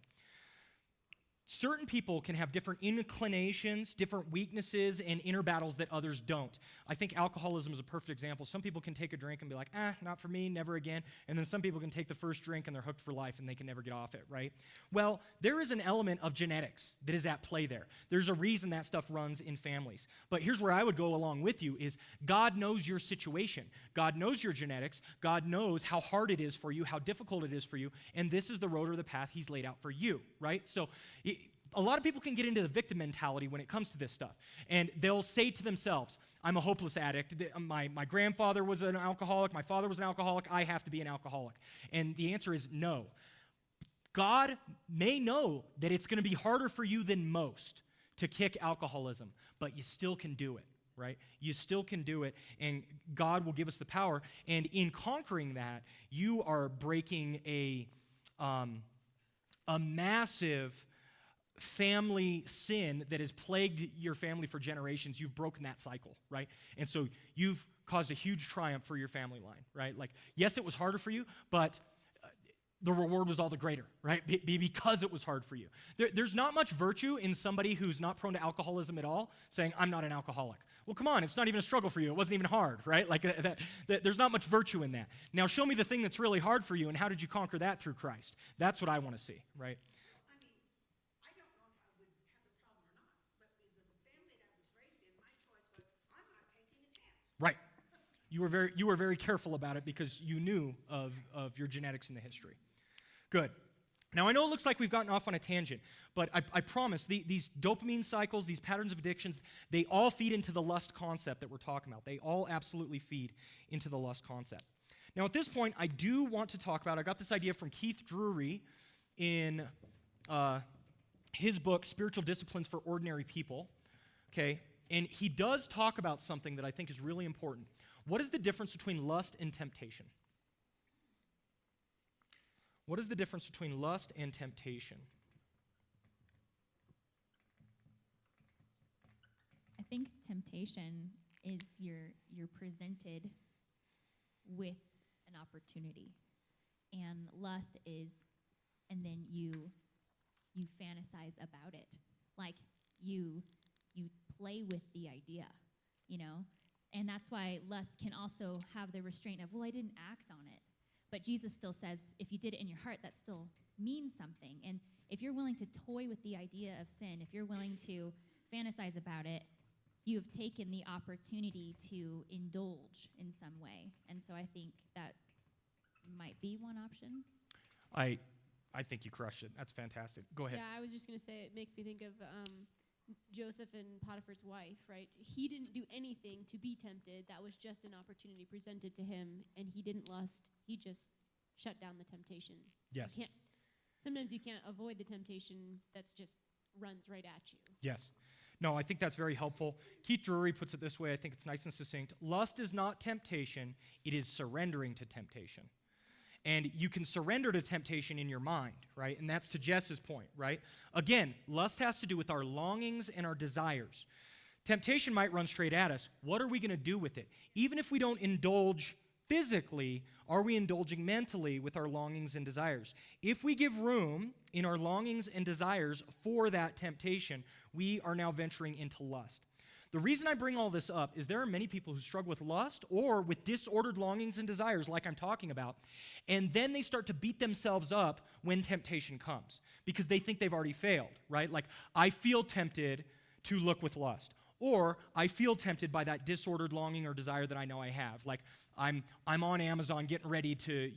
Certain people can have different inclinations, different weaknesses, and inner battles that others don't. I think alcoholism is a perfect example. Some people can take a drink and be like, not for me, never again. And then some people can take the first drink and they're hooked for life and they can never get off it, right? Well, there is an element of genetics that is at play there. There's a reason that stuff runs in families. But here's where I would go along with you is God knows your situation. God knows your genetics. God knows how hard it is for you, how difficult it is for you. And this is the road or the path he's laid out for you, right? So a lot of people can get into the victim mentality when it comes to this stuff. And they'll say to themselves, I'm a hopeless addict. My grandfather was an alcoholic. My father was an alcoholic. I have to be an alcoholic. And the answer is no. God may know that it's going to be harder for you than most to kick alcoholism, but you still can do it, right? You still can do it, and God will give us the power. And in conquering that, you are breaking a massive family sin that has plagued your family for generations. You've broken that cycle, right? And so you've caused a huge triumph for your family line, right? Like, yes, it was harder for you, but the reward was all the greater, right? Because it was hard for you. There's not much virtue in somebody who's not prone to alcoholism at all saying, I'm not an alcoholic. Well, come on, it's not even a struggle for you. It wasn't even hard, right? Like there's not much virtue in that. Now, show me the thing that's really hard for you, and how did you conquer that through Christ? That's what I want to see, right? I mean, I don't know if I would have a problem or not, but because of the family that I was raised in, my choice was, I'm not taking a chance. Right. You were very careful about it because you knew of your genetics and the history. Good. Now, I know it looks like we've gotten off on a tangent, but I promise these dopamine cycles, these patterns of addictions, they all feed into the lust concept that we're talking about. They all absolutely feed into the lust concept. Now, at this point, I do want to talk about, I got this idea from Keith Drury in his book, Spiritual Disciplines for Ordinary People, okay? And he does talk about something that I think is really important. What is the difference between lust and temptation? What is the difference between lust and temptation? I think temptation is you're presented with an opportunity, and lust is, and then you fantasize about it, like you play with the idea, you know, and that's why lust can also have the restraint of, well, I didn't act on it. But Jesus still says, if you did it in your heart, that still means something. And if you're willing to toy with the idea of sin, if you're willing to fantasize about it, you have taken the opportunity to indulge in some way. And so I think that might be one option. I think you crushed it. That's fantastic. Go ahead. Yeah, I was just going to say it makes me think of Joseph and Potiphar's wife, right? He didn't do anything to be tempted. That was just an opportunity presented to him, and he didn't lust. He just shut down the temptation. Yes. Sometimes you can't avoid the temptation that's just runs right at you. Yes. No, I think that's very helpful. Keith Drury puts it this way. I think it's nice and succinct. Lust is not temptation. It is surrendering to temptation. And you can surrender to temptation in your mind, right? And that's to Jess's point, right? Again, lust has to do with our longings and our desires. Temptation might run straight at us. What are we going to do with it? Even if we don't indulge physically, are we indulging mentally with our longings and desires? If we give room in our longings and desires for that temptation, we are now venturing into lust. The reason I bring all this up is there are many people who struggle with lust or with disordered longings and desires like I'm talking about, and then they start to beat themselves up when temptation comes because they think they've already failed, right? Like, I feel tempted to look with lust, or I feel tempted by that disordered longing or desire that I know I have. Like, I'm on Amazon getting ready to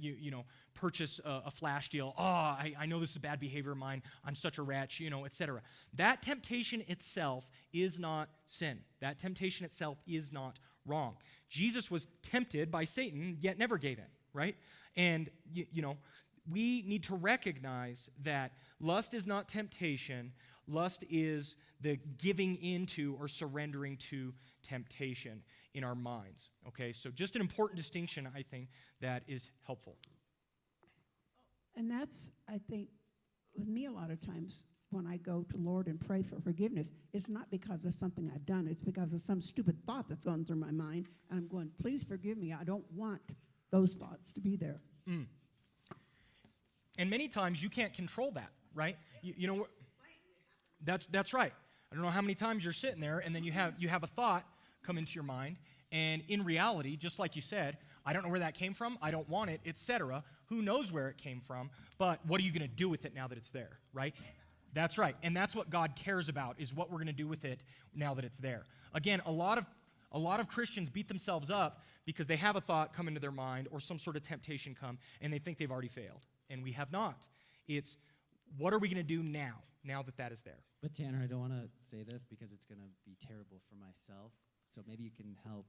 purchase a flash deal. I know this is bad behavior of mine. I'm such a wretch, etc. That temptation itself is not sin. That temptation itself is not wrong. Jesus was tempted by Satan, yet never gave in, right? And, we need to recognize that lust is not temptation. Lust is the giving into or surrendering to temptation in our minds, okay? So just an important distinction, I think, that is helpful. And that's, I think, with me a lot of times when I go to Lord and pray for forgiveness, it's not because of something I've done. It's because of some stupid thought that's gone through my mind. And I'm going, please forgive me. I don't want those thoughts to be there. Mm. And many times you can't control that, right? That's right. I don't know how many times you're sitting there and then you have a thought come into your mind, and in reality, just like you said, I don't know where that came from, I don't want it, etc. Who knows where it came from, but what are you going to do with it now that it's there, right? That's right. And that's what God cares about, is what we're going to do with it now that it's there. Again, a lot of Christians beat themselves up because they have a thought come into their mind or some sort of temptation come, and they think they've already failed. And we have not. It's, what are we going to do now that that is there? But Tanner, I don't want to say this because it's going to be terrible for myself. So maybe you can help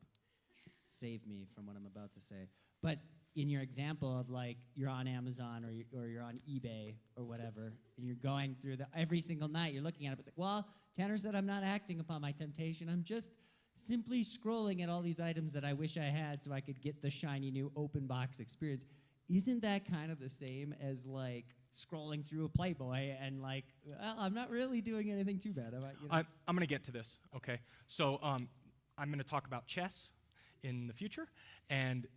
save me from what I'm about to say. But in your example of like you're on Amazon or you're on eBay or whatever, and you're going through every single night, you're looking at it, it's like, well, Tanner said I'm not acting upon my temptation. I'm just simply scrolling at all these items that I wish I had so I could get the shiny new open box experience. Isn't that kind of the same as like scrolling through a Playboy and like, well, I'm not really doing anything too bad. I'm going to get to this, okay? So I'm going to talk about chess in the future and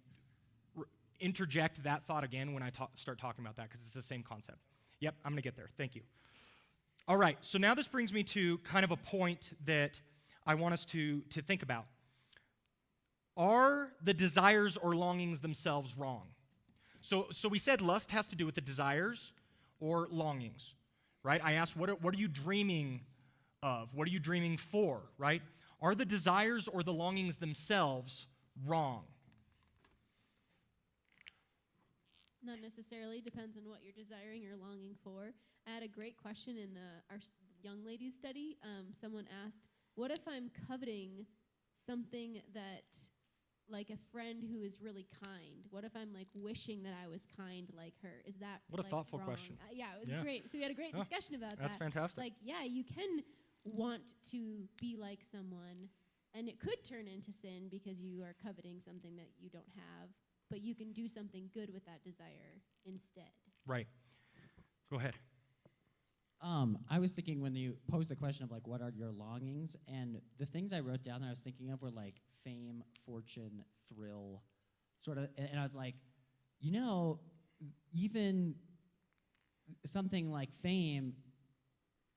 interject that thought again when I start talking about that, because it's the same concept. Yep, I'm going to get there. Thank you. All right, so now this brings me to kind of a point that I want us to think about. Are the desires or longings themselves wrong? So we said lust has to do with the desires or longings, right? I asked, what are you dreaming of? What are you dreaming for, right? Are the desires or the longings themselves wrong? Not necessarily. Depends on what you're desiring or longing for. I had a great question in our young ladies study. Someone asked, what if I'm coveting something that, like a friend who is really kind? What if I'm like wishing that I was kind like her? Is that What a like, thoughtful wrong? question. Yeah, it was great. So we had a great discussion about that. That's fantastic. Like, yeah, you can want to be like someone, and it could turn into sin because you are coveting something that you don't have, but you can do something good with that desire instead. Right. Go ahead. I was thinking when you posed the question of like, what are your longings? And the things I wrote down that I was thinking of were like fame, fortune, thrill, sort of. And I was like, even something like fame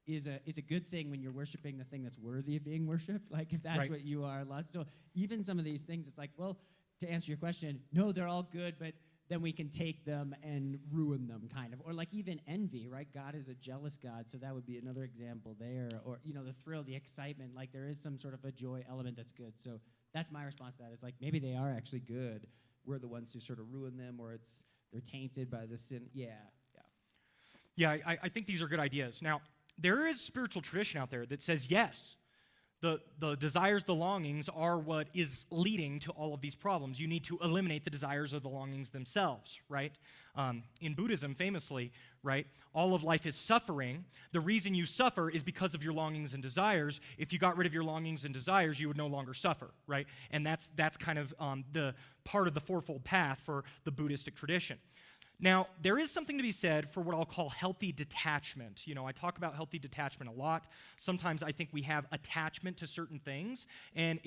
is a good thing when you're worshiping the thing that's worthy of being worshipped. Like if that's Right. what you are lost. So even some of these things, it's like, well, to answer your question, no, they're all good, but then we can take them and ruin them, kind of. Or like even envy, right? God is a jealous God, so that would be another example there. Or, the thrill, the excitement, like there is some sort of a joy element that's good. So that's my response to that, is like maybe they are actually good. We're the ones who sort of ruin them, or they're tainted by the sin. Yeah, I think these are good ideas. Now, there is spiritual tradition out there that says, yes, the desires, the longings are what is leading to all of these problems. You need to eliminate the desires or the longings themselves, right? In Buddhism, famously, right, all of life is suffering. The reason you suffer is because of your longings and desires. If you got rid of your longings and desires, you would no longer suffer, right? And that's kind of the part of the fourfold path for the Buddhistic tradition. Now, there is something to be said for what I'll call healthy detachment. I talk about healthy detachment a lot. Sometimes I think we have attachment to certain things, and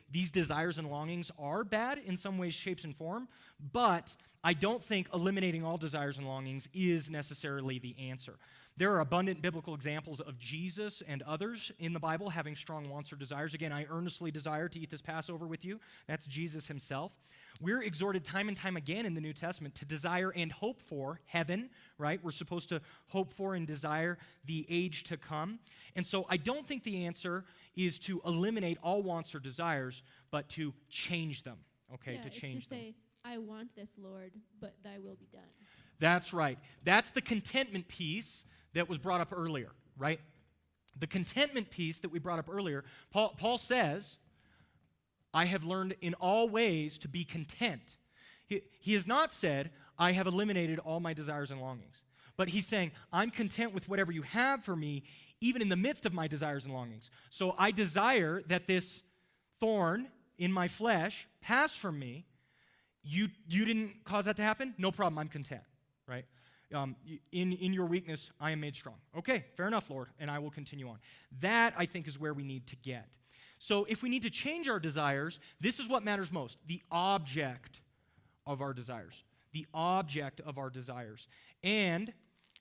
these desires and longings are bad in some ways, shapes, and form, but I don't think eliminating all desires and longings is necessarily the answer. There are abundant biblical examples of Jesus and others in the Bible having strong wants or desires. Again, I earnestly desire to eat this Passover with you. That's Jesus himself. We're exhorted time and time again in the New Testament to desire and hope for heaven, right? We're supposed to hope for and desire the age to come. And so I don't think the answer is to eliminate all wants or desires, but to change them, okay? Yeah, to change it's to them. say, I want this, Lord, but thy will be done. That's right. That's the contentment piece that was brought up earlier, right? The contentment piece that we brought up earlier, Paul says, I have learned in all ways to be content. He has not said, I have eliminated all my desires and longings. But he's saying, I'm content with whatever you have for me, even in the midst of my desires and longings. So I desire that this thorn in my flesh pass from me. You didn't cause that to happen? No problem, I'm content, right? In your weakness, I am made strong. Okay, fair enough, Lord, and I will continue on. That, I think, is where we need to get. So if we need to change our desires, this is what matters most, the object of our desires. The object of our desires. And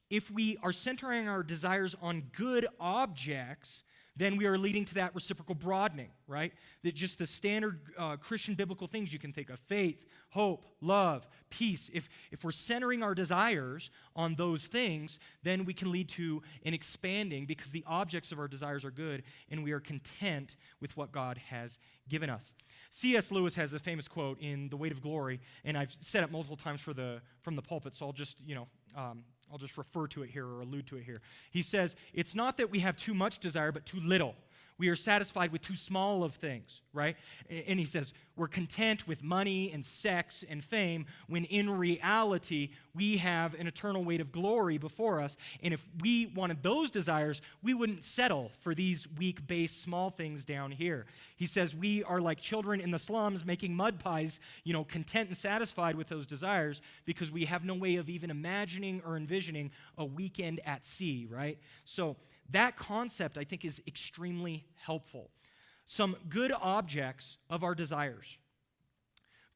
if we are centering our desires on good objects, then we are leading to that reciprocal broadening, right? That just the standard Christian biblical things you can think of, faith, hope, love, peace. If we're centering our desires on those things, then we can lead to an expanding because the objects of our desires are good and we are content with what God has given us. C.S. Lewis has a famous quote in The Weight of Glory, and I've said it multiple times from the pulpit, so I'll just refer to it here or allude to it here. He says, it's not that we have too much desire, but too little. We are satisfied with too small of things, right? And he says, we're content with money and sex and fame, when in reality, we have an eternal weight of glory before us. And if we wanted those desires, we wouldn't settle for these weak, base, small things down here. He says we are like children in the slums making mud pies, content and satisfied with those desires, because we have no way of even imagining or envisioning a weekend at sea, right? So that concept, I think, is extremely helpful. Some good objects of our desires.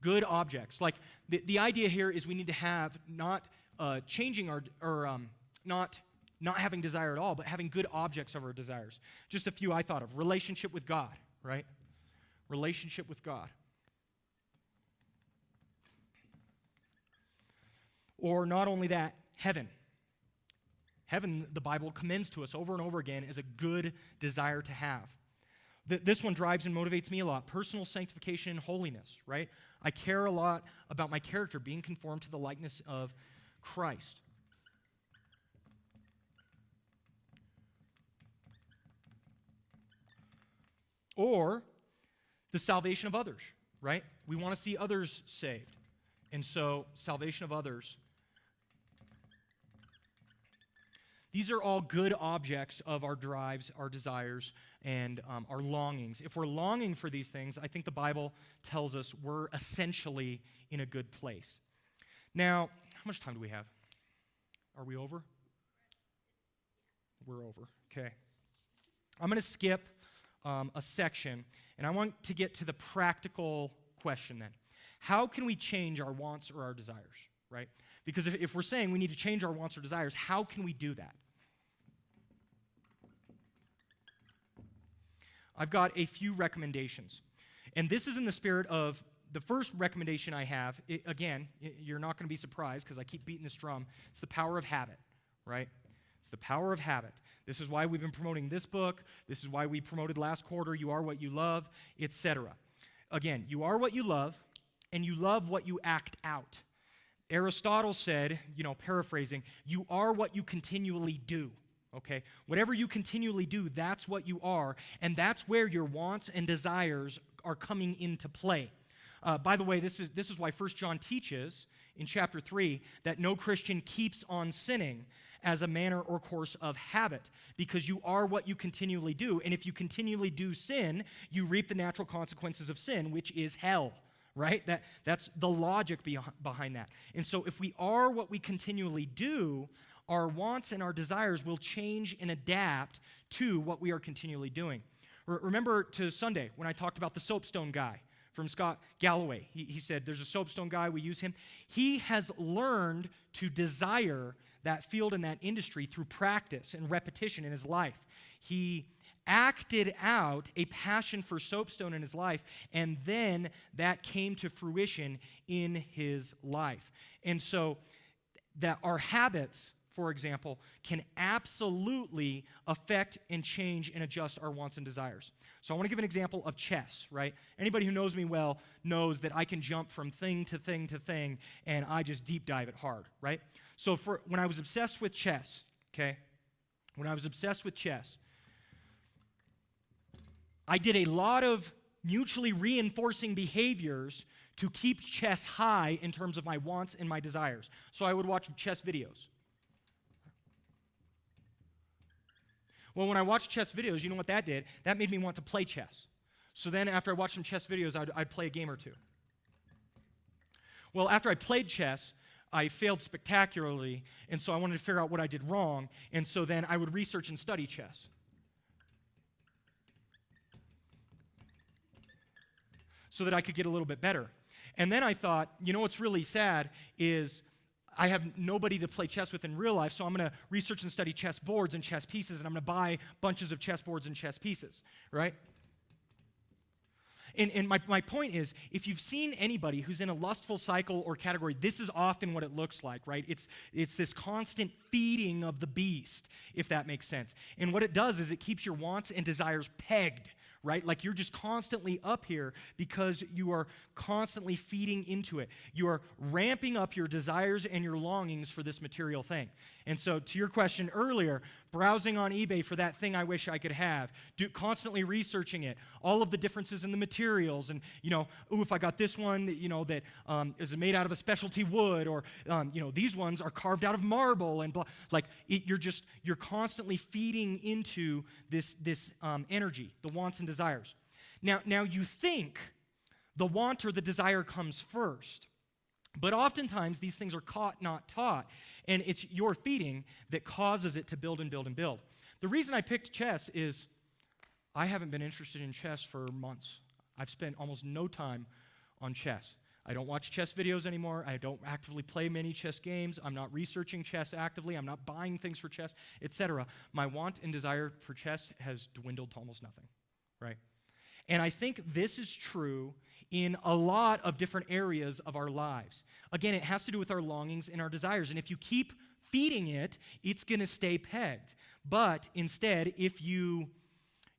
Good objects. Like, the idea here is we need to have not changing our, or not having desire at all, but having good objects of our desires. Just a few I thought of. Relationship with God, right? Relationship with God. Or not only that, heaven. Heaven, the Bible commends to us over and over again, as a good desire to have. This one drives and motivates me a lot. Personal sanctification and holiness, right? I care a lot about my character being conformed to the likeness of Christ. Or the salvation of others, right? We want to see others saved. And so, salvation of others. These are all good objects of our drives, our desires, and our longings. If we're longing for these things, I think the Bible tells us we're essentially in a good place. Now, how much time do we have? Are we over? We're over. Okay. I'm going to skip a section, and I want to get to the practical question then. How can we change our wants or our desires, right? Because if we're saying we need to change our wants or desires, how can we do that? I've got a few recommendations. And this is in the spirit of the first recommendation I have. Again, you're not going to be surprised because I keep beating this drum. It's the power of habit, right? It's the power of habit. This is why we've been promoting this book. This is why we promoted last quarter, You Are What You Love, etc. Again, you are what you love, and you love what you act out. Aristotle said, paraphrasing, you are what you continually do. Okay? Whatever you continually do, that's what you are, and that's where your wants and desires are coming into play. By the way, this is why 1 John teaches in chapter 3 that no Christian keeps on sinning as a manner or course of habit, because you are what you continually do, and if you continually do sin, you reap the natural consequences of sin, which is hell. Right? That's the logic behind that. And so if we are what we continually do, our wants and our desires will change and adapt to what we are continually doing. Remember to Sunday when I talked about the soapstone guy from Scott Galloway. He said, there's a soapstone guy, we use him. He has learned to desire that field and that industry through practice and repetition in his life. He acted out a passion for soapstone in his life, and then that came to fruition in his life. And so that our habits, for example, can absolutely affect and change and adjust our wants and desires. So I want to give an example of chess, right? Anybody who knows me well knows that I can jump from thing to thing to thing, and I just deep dive it hard, right? So when I was obsessed with chess, okay, I did a lot of mutually reinforcing behaviors to keep chess high in terms of my wants and my desires. So I would watch chess videos. Well, when I watched chess videos, you know what that did? That made me want to play chess. So then after I watched some chess videos, I'd play a game or two. Well, after I played chess, I failed spectacularly, and so I wanted to figure out what I did wrong, and so then I would research and study chess. So that I could get a little bit better. And then I thought, what's really sad is I have nobody to play chess with in real life, so I'm going to research and study chess boards and chess pieces, and I'm going to buy bunches of chess boards and chess pieces, right? And my point is, if you've seen anybody who's in a lustful cycle or category, this is often what it looks like, right? It's this constant feeding of the beast, if that makes sense. And what it does is it keeps your wants and desires pegged, right? Like you're just constantly up here because you are constantly feeding into it. You are ramping up your desires and your longings for this material thing. And so to your question earlier, browsing on eBay for that thing I wish I could have, constantly researching it, all of the differences in the materials, and, if I got this one, that is made out of a specialty wood, or, these ones are carved out of marble, and blah. Like, you're constantly feeding into this energy, the wants and desires. Now you think the want or the desire comes first, but oftentimes these things are caught, not taught, and it's your feeding that causes it to build and build and build. The reason I picked chess is I haven't been interested in chess for months. I've spent almost no time on chess. I don't watch chess videos anymore. I don't actively play many chess games. I'm not researching chess actively. I'm not buying things for chess, etc. My want and desire for chess has dwindled to almost nothing, right? And I think this is true in a lot of different areas of our lives. Again, it has to do with our longings and our desires. And if you keep feeding it, it's going to stay pegged. But instead, if you,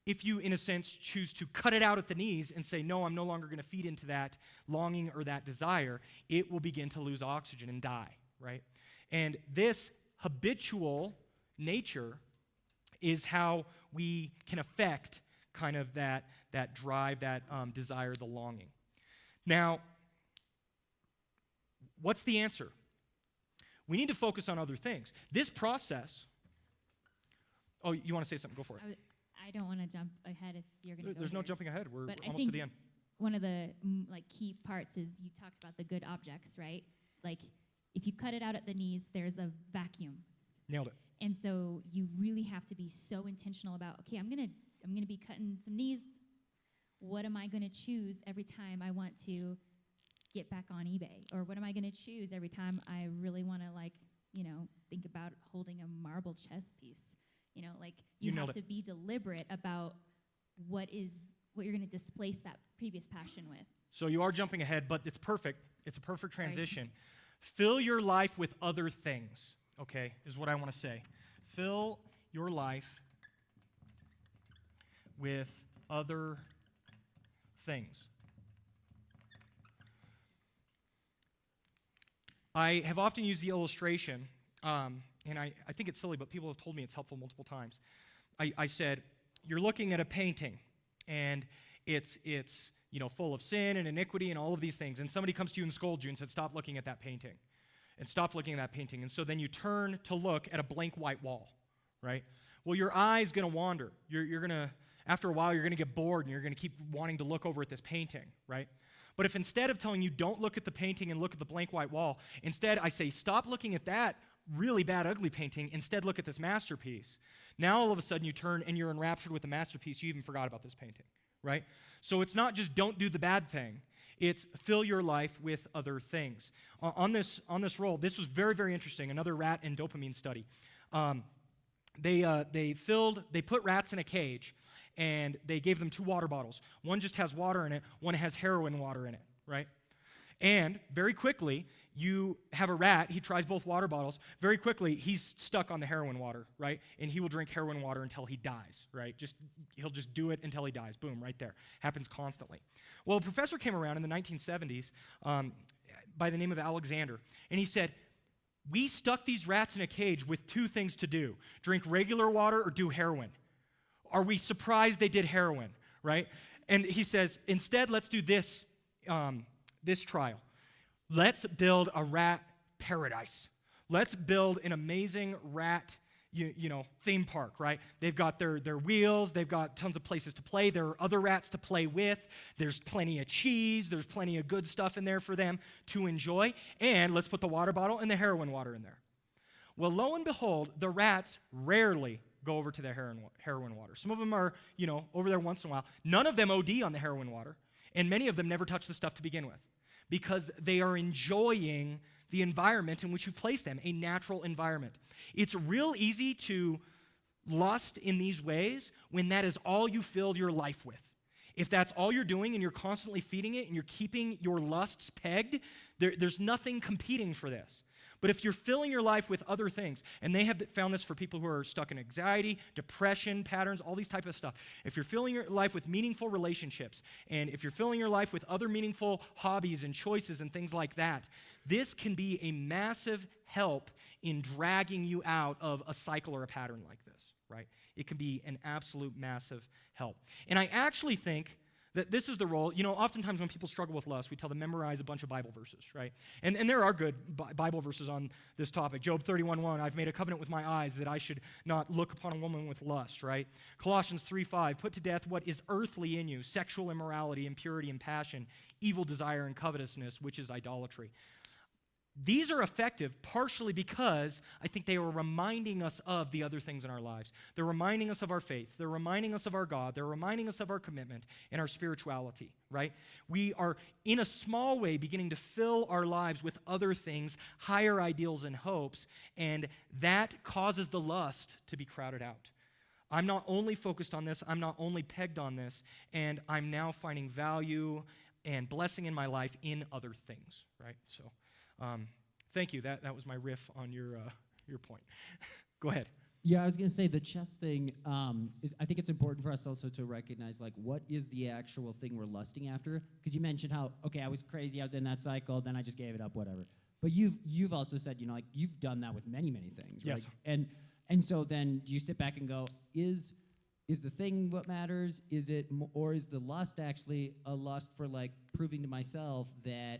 in a sense, choose to cut it out at the knees and say, no, I'm no longer going to feed into that longing or that desire, it will begin to lose oxygen and die, right? And this habitual nature is how we can affect kind of that drive, that desire, the longing. Now, what's the answer? We need to focus on other things. This process, oh, you want to say something? Go for it. I don't want to jump ahead if you're going to go There's no here. jumping ahead. We're But I almost think to the end. one of the key parts is you talked about the good objects, right? Like if you cut it out at the knees, there's a vacuum. Nailed it. And so you really have to be so intentional about, okay, I'm gonna be cutting some knees. What am I gonna choose every time I want to get back on eBay? Or what am I gonna choose every time I really wanna think about holding a marble chess piece? You nailed have it. to be deliberate about what you're gonna displace that previous passion with. So you are jumping ahead, but it's perfect. It's a perfect transition. Fill your life with other things, okay, is what I want to say. Fill your life with other things. I have often used the illustration, and I think it's silly, but people have told me it's helpful multiple times. I said, you're looking at a painting, and it's full of sin and iniquity and all of these things, and somebody comes to you and scolds you and said, stop looking at that painting, and stop looking at that painting. And so then you turn to look at a blank white wall, right? Well, your eye's going to wander. You're going to, after a while, you're going to get bored, and you're going to keep wanting to look over at this painting, right? But if instead of telling you don't look at the painting and look at the blank white wall, instead I say stop looking at that really bad, ugly painting, instead look at this masterpiece. Now all of a sudden you turn and you're enraptured with the masterpiece. You even forgot about this painting, right? So it's not just don't do the bad thing. It's fill your life with other things. On this roll, this was very, very interesting. Another rat and dopamine study. They put rats in a cage, and they gave them 2 water bottles. One just has water in it. One has heroin water in it, right? And very quickly, you have a rat. He tries both water bottles. Very quickly, he's stuck on the heroin water, right? And he will drink heroin water until he dies, right? He'll just do it until he dies. Boom, right there. Happens constantly. Well, a professor came around in the 1970s by the name of Alexander, and he said, we stuck these rats in a cage with 2 things to do: drink regular water or do heroin. Are we surprised they did heroin, right? And he says, instead, let's do this trial. Let's build a rat paradise. Let's build an amazing rat, theme park, right? They've got their wheels. They've got tons of places to play. There are other rats to play with. There's plenty of cheese. There's plenty of good stuff in there for them to enjoy. And let's put the water bottle and the heroin water in there. Well, lo and behold, the rats rarely go over to the heroin water. Some of them are, over there once in a while. None of them OD on the heroin water, and many of them never touch the stuff to begin with because they are enjoying the environment in which you've placed them, a natural environment. It's real easy to lust in these ways when that is all you filled your life with. If that's all you're doing and you're constantly feeding it and you're keeping your lusts pegged, there's nothing competing for this. But if you're filling your life with other things, and they have found this for people who are stuck in anxiety, depression patterns, all these type of stuff. If you're filling your life with meaningful relationships, and if you're filling your life with other meaningful hobbies and choices and things like that, this can be a massive help in dragging you out of a cycle or a pattern like this, right? It can be an absolute massive help. And I actually think that this is the role. Oftentimes when people struggle with lust, we tell them memorize a bunch of Bible verses, right? And there are good Bible verses on this topic. Job 31:1, I've made a covenant with my eyes that I should not look upon a woman with lust, right? Colossians 3:5, put to death what is earthly in you, sexual immorality, impurity and passion, evil desire and covetousness, which is idolatry. These are effective partially because I think they are reminding us of the other things in our lives. They're reminding us of our faith. They're reminding us of our God. They're reminding us of our commitment and our spirituality, right? We are, in a small way, beginning to fill our lives with other things, higher ideals and hopes, and that causes the lust to be crowded out. I'm not only focused on this, I'm not only pegged on this, and I'm now finding value and blessing in my life in other things, right? So, thank you. That was my riff on your point. Go ahead. Yeah, I was going to say the chess thing, I think it's important for us also to recognize, like, what is the actual thing we're lusting after? Because you mentioned how, okay, I was crazy, I was in that cycle, then I just gave it up, whatever. But you've also said, like, you've done that with many, many things, right? Yes. And so then do you sit back and go, is the thing what matters? Or is the lust actually a lust for, like, proving to myself that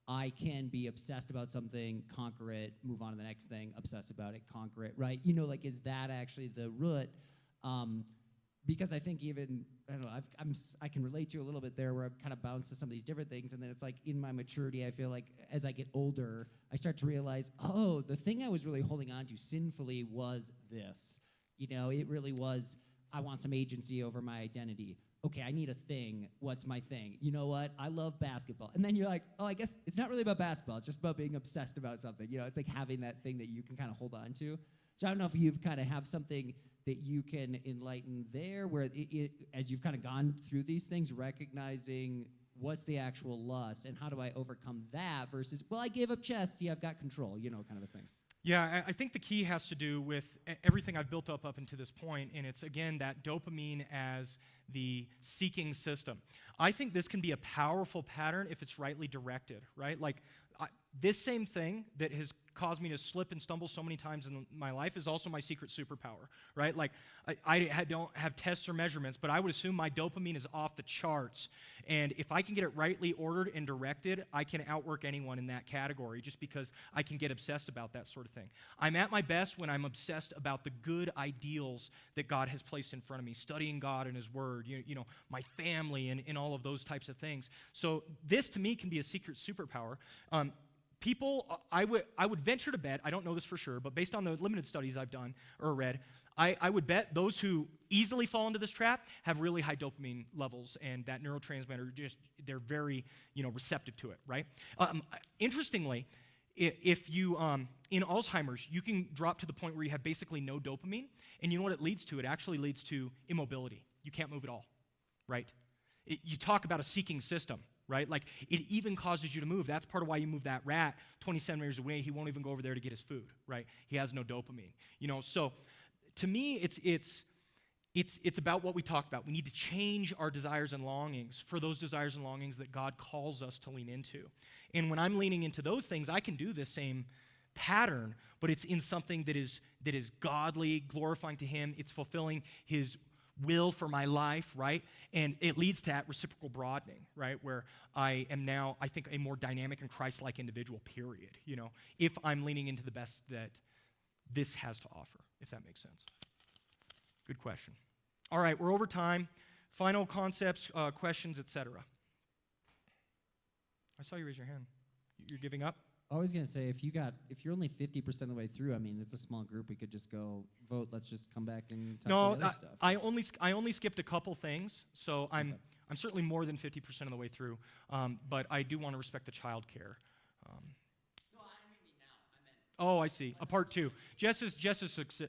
I can be obsessed about something, conquer it, move on to the next thing, obsess about it, conquer it, right? Like, is that actually the root? Because I think even, I don't know, I can relate to you a little bit there where I've kind of bounced to some of these different things, and then it's like in my maturity, I feel like as I get older, I start to realize, oh, the thing I was really holding on to sinfully was this. It really was, I want some agency over my identity. Okay, I need a thing. What's my thing? You know what? I love basketball. And then you're like, oh, I guess it's not really about basketball. It's just about being obsessed about something. It's like having that thing that you can kind of hold on to. So I don't know if you've kind of have something that you can enlighten there where as you've kind of gone through these things, recognizing what's the actual lust and how do I overcome that versus, well, I gave up chess. See, I've got control, kind of a thing. Yeah, I think the key has to do with everything I've built up into this point, and it's, again, that dopamine as the seeking system. I think this can be a powerful pattern if it's rightly directed, right? Like, this same thing that has caused me to slip and stumble so many times in my life is also my secret superpower, right? Like, I don't have tests or measurements, but I would assume my dopamine is off the charts. And if I can get it rightly ordered and directed, I can outwork anyone in that category just because I can get obsessed about that sort of thing. I'm at my best when I'm obsessed about the good ideals that God has placed in front of me, studying God and His Word, my family and all of those types of things. So this, to me, can be a secret superpower. People, I would venture to bet, I don't know this for sure, but based on the limited studies I've done or read, I would bet those who easily fall into this trap have really high dopamine levels, and that neurotransmitter, they're very, receptive to it, right? Interestingly, if you, in Alzheimer's, you can drop to the point where you have basically no dopamine, and you know what it leads to? It actually leads to immobility. You can't move at all, right? You talk about a seeking system, right? Like, it even causes you to move. That's part of why you move that rat 27 meters away. He won't even go over there to get his food, right? He has no dopamine. So to me, it's about what we talked about. We need to change our desires and longings for those desires and longings that God calls us to lean into. And when I'm leaning into those things, I can do the same pattern, but it's in something that is godly, glorifying to Him. It's fulfilling His will for my life, right? And it leads to that reciprocal broadening, right? Where I am now, I think, a more dynamic and Christ-like individual, period, if I'm leaning into the best that this has to offer, if that makes sense. Good question. All right, we're over time. Final concepts, questions, etc. I saw you raise your hand. You're giving up? I was going to say, if you're only 50% of the way through, I mean, it's a small group. We could just go vote. Let's just come back and talk about other stuff. I only skipped a couple things, so I'm certainly more than 50% of the way through. But I do want to respect the child care. No, I didn't mean now. I meant. Oh, I see. A part two. Jess has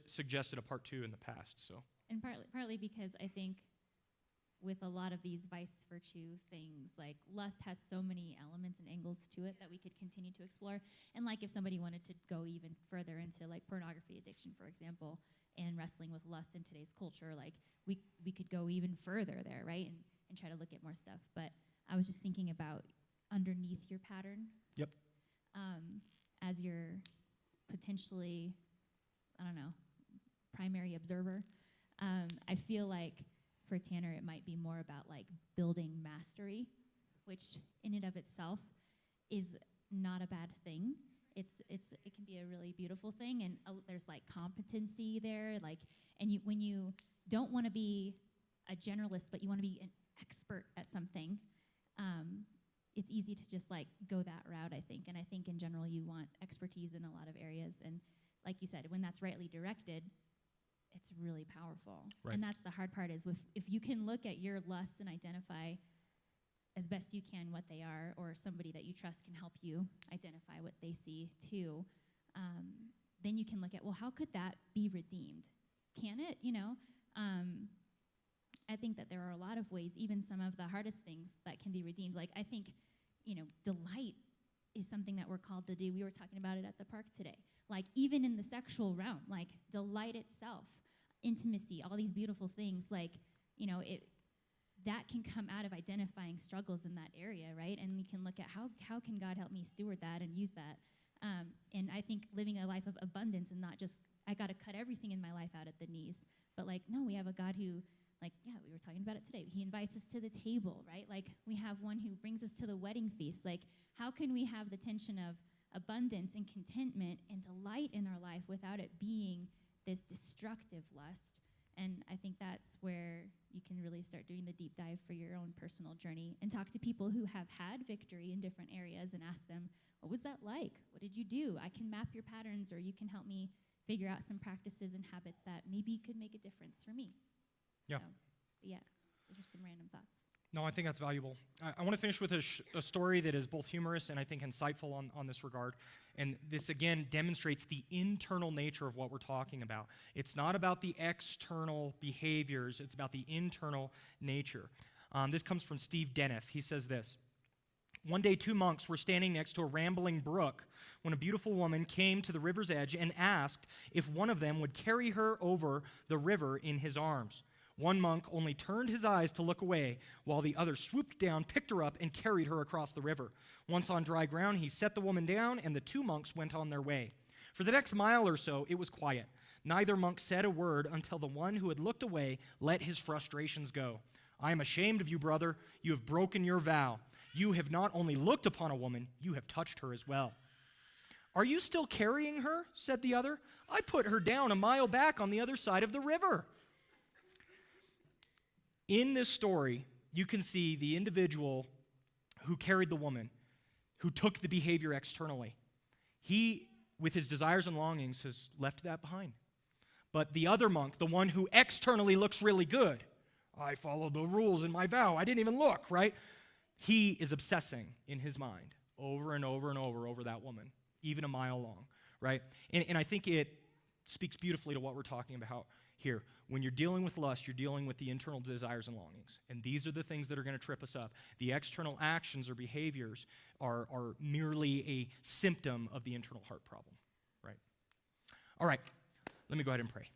suggested a part two in the past. So. And partly because I think with a lot of these vice virtue things, like lust has so many elements and angles to it that we could continue to explore. And like if somebody wanted to go even further into like pornography addiction, for example, and wrestling with lust in today's culture, like we could go even further there, right? And try to look at more stuff. But I was just thinking about underneath your pattern. Yep. As your potentially, I don't know, primary observer, I feel like for Tanner it might be more about like building mastery, which in and of itself is not a bad thing. It can be a really beautiful thing, and there's like competency there, like, and when you don't want to be a generalist, but you want to be an expert at something, it's easy to just like go that route, I think. And I think in general you want expertise in a lot of areas, and like you said, when that's rightly directed, it's really powerful. Right. And that's the hard part, is if you can look at your lusts and identify as best you can what they are, or somebody that you trust can help you identify what they see too, then you can look at, well, how could that be redeemed? Can it, I think that there are a lot of ways, even some of the hardest things that can be redeemed. Like I think, delight is something that we're called to do. We were talking about it at the park today. Like even in the sexual realm, like delight itself, intimacy, all these beautiful things, like, that can come out of identifying struggles in that area, right? And you can look at how can God help me steward that and use that. And I think living a life of abundance and not just, I got to cut everything in my life out at the knees. But like, no, we have a God who, like, yeah, we were talking about it today. He invites us to the table, right? Like we have one who brings us to the wedding feast. Like how can we have the tension of abundance and contentment and delight in our life without it being this destructive lust? And I think that's where you can really start doing the deep dive for your own personal journey and talk to people who have had victory in different areas and ask them, what was that like? What did you do? I can map your patterns, or you can help me figure out some practices and habits that maybe could make a difference for me. Yeah. So, yeah, those are some random thoughts. No, I think that's valuable. I want to finish with a story that is both humorous and I think insightful on this regard. And this, again, demonstrates the internal nature of what we're talking about. It's not about the external behaviors. It's about the internal nature. This comes from Steve Deniff. He says this: "One day, two monks were standing next to a rambling brook when a beautiful woman came to the river's edge and asked if one of them would carry her over the river in his arms. One monk only turned his eyes to look away, while the other swooped down, picked her up, and carried her across the river. Once on dry ground, he set the woman down, and the two monks went on their way. For the next mile or so, it was quiet. Neither monk said a word until the one who had looked away let his frustrations go. 'I am ashamed of you, brother. You have broken your vow. You have not only looked upon a woman, you have touched her as well.' 'Are you still carrying her?' said the other. 'I put her down a mile back on the other side of the river.'" In this story, you can see the individual who carried the woman, who took the behavior externally. He, with his desires and longings, has left that behind. But the other monk, the one who externally looks really good, I followed the rules in my vow, I didn't even look, right? He is obsessing in his mind over and over and over that woman, even a mile long, right? And I think it speaks beautifully to what we're talking about here. When you're dealing with lust, you're dealing with the internal desires and longings. And these are the things that are going to trip us up. The external actions or behaviors are merely a symptom of the internal heart problem, right? All right, let me go ahead and pray.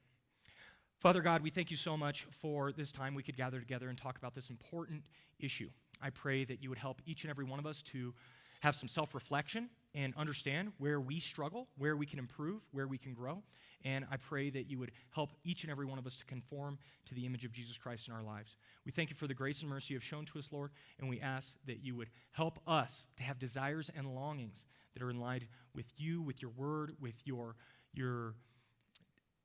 Father God, we thank you so much for this time we could gather together and talk about this important issue. I pray that you would help each and every one of us to have some self-reflection and understand where we struggle, where we can improve, where we can grow. And I pray that you would help each and every one of us to conform to the image of Jesus Christ in our lives. We thank you for the grace and mercy you have shown to us, Lord, and we ask that you would help us to have desires and longings that are in line with you, with your word, with your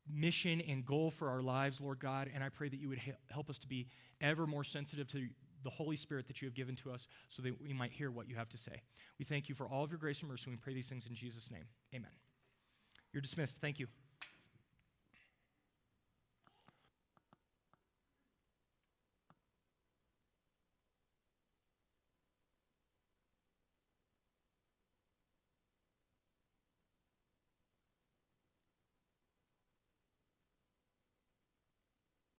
mission and goal for our lives, Lord God. And I pray that you would help us to be ever more sensitive to the Holy Spirit that you have given to us so that we might hear what you have to say. We thank you for all of your grace and mercy. We pray these things in Jesus' name. Amen. You're dismissed. Thank you.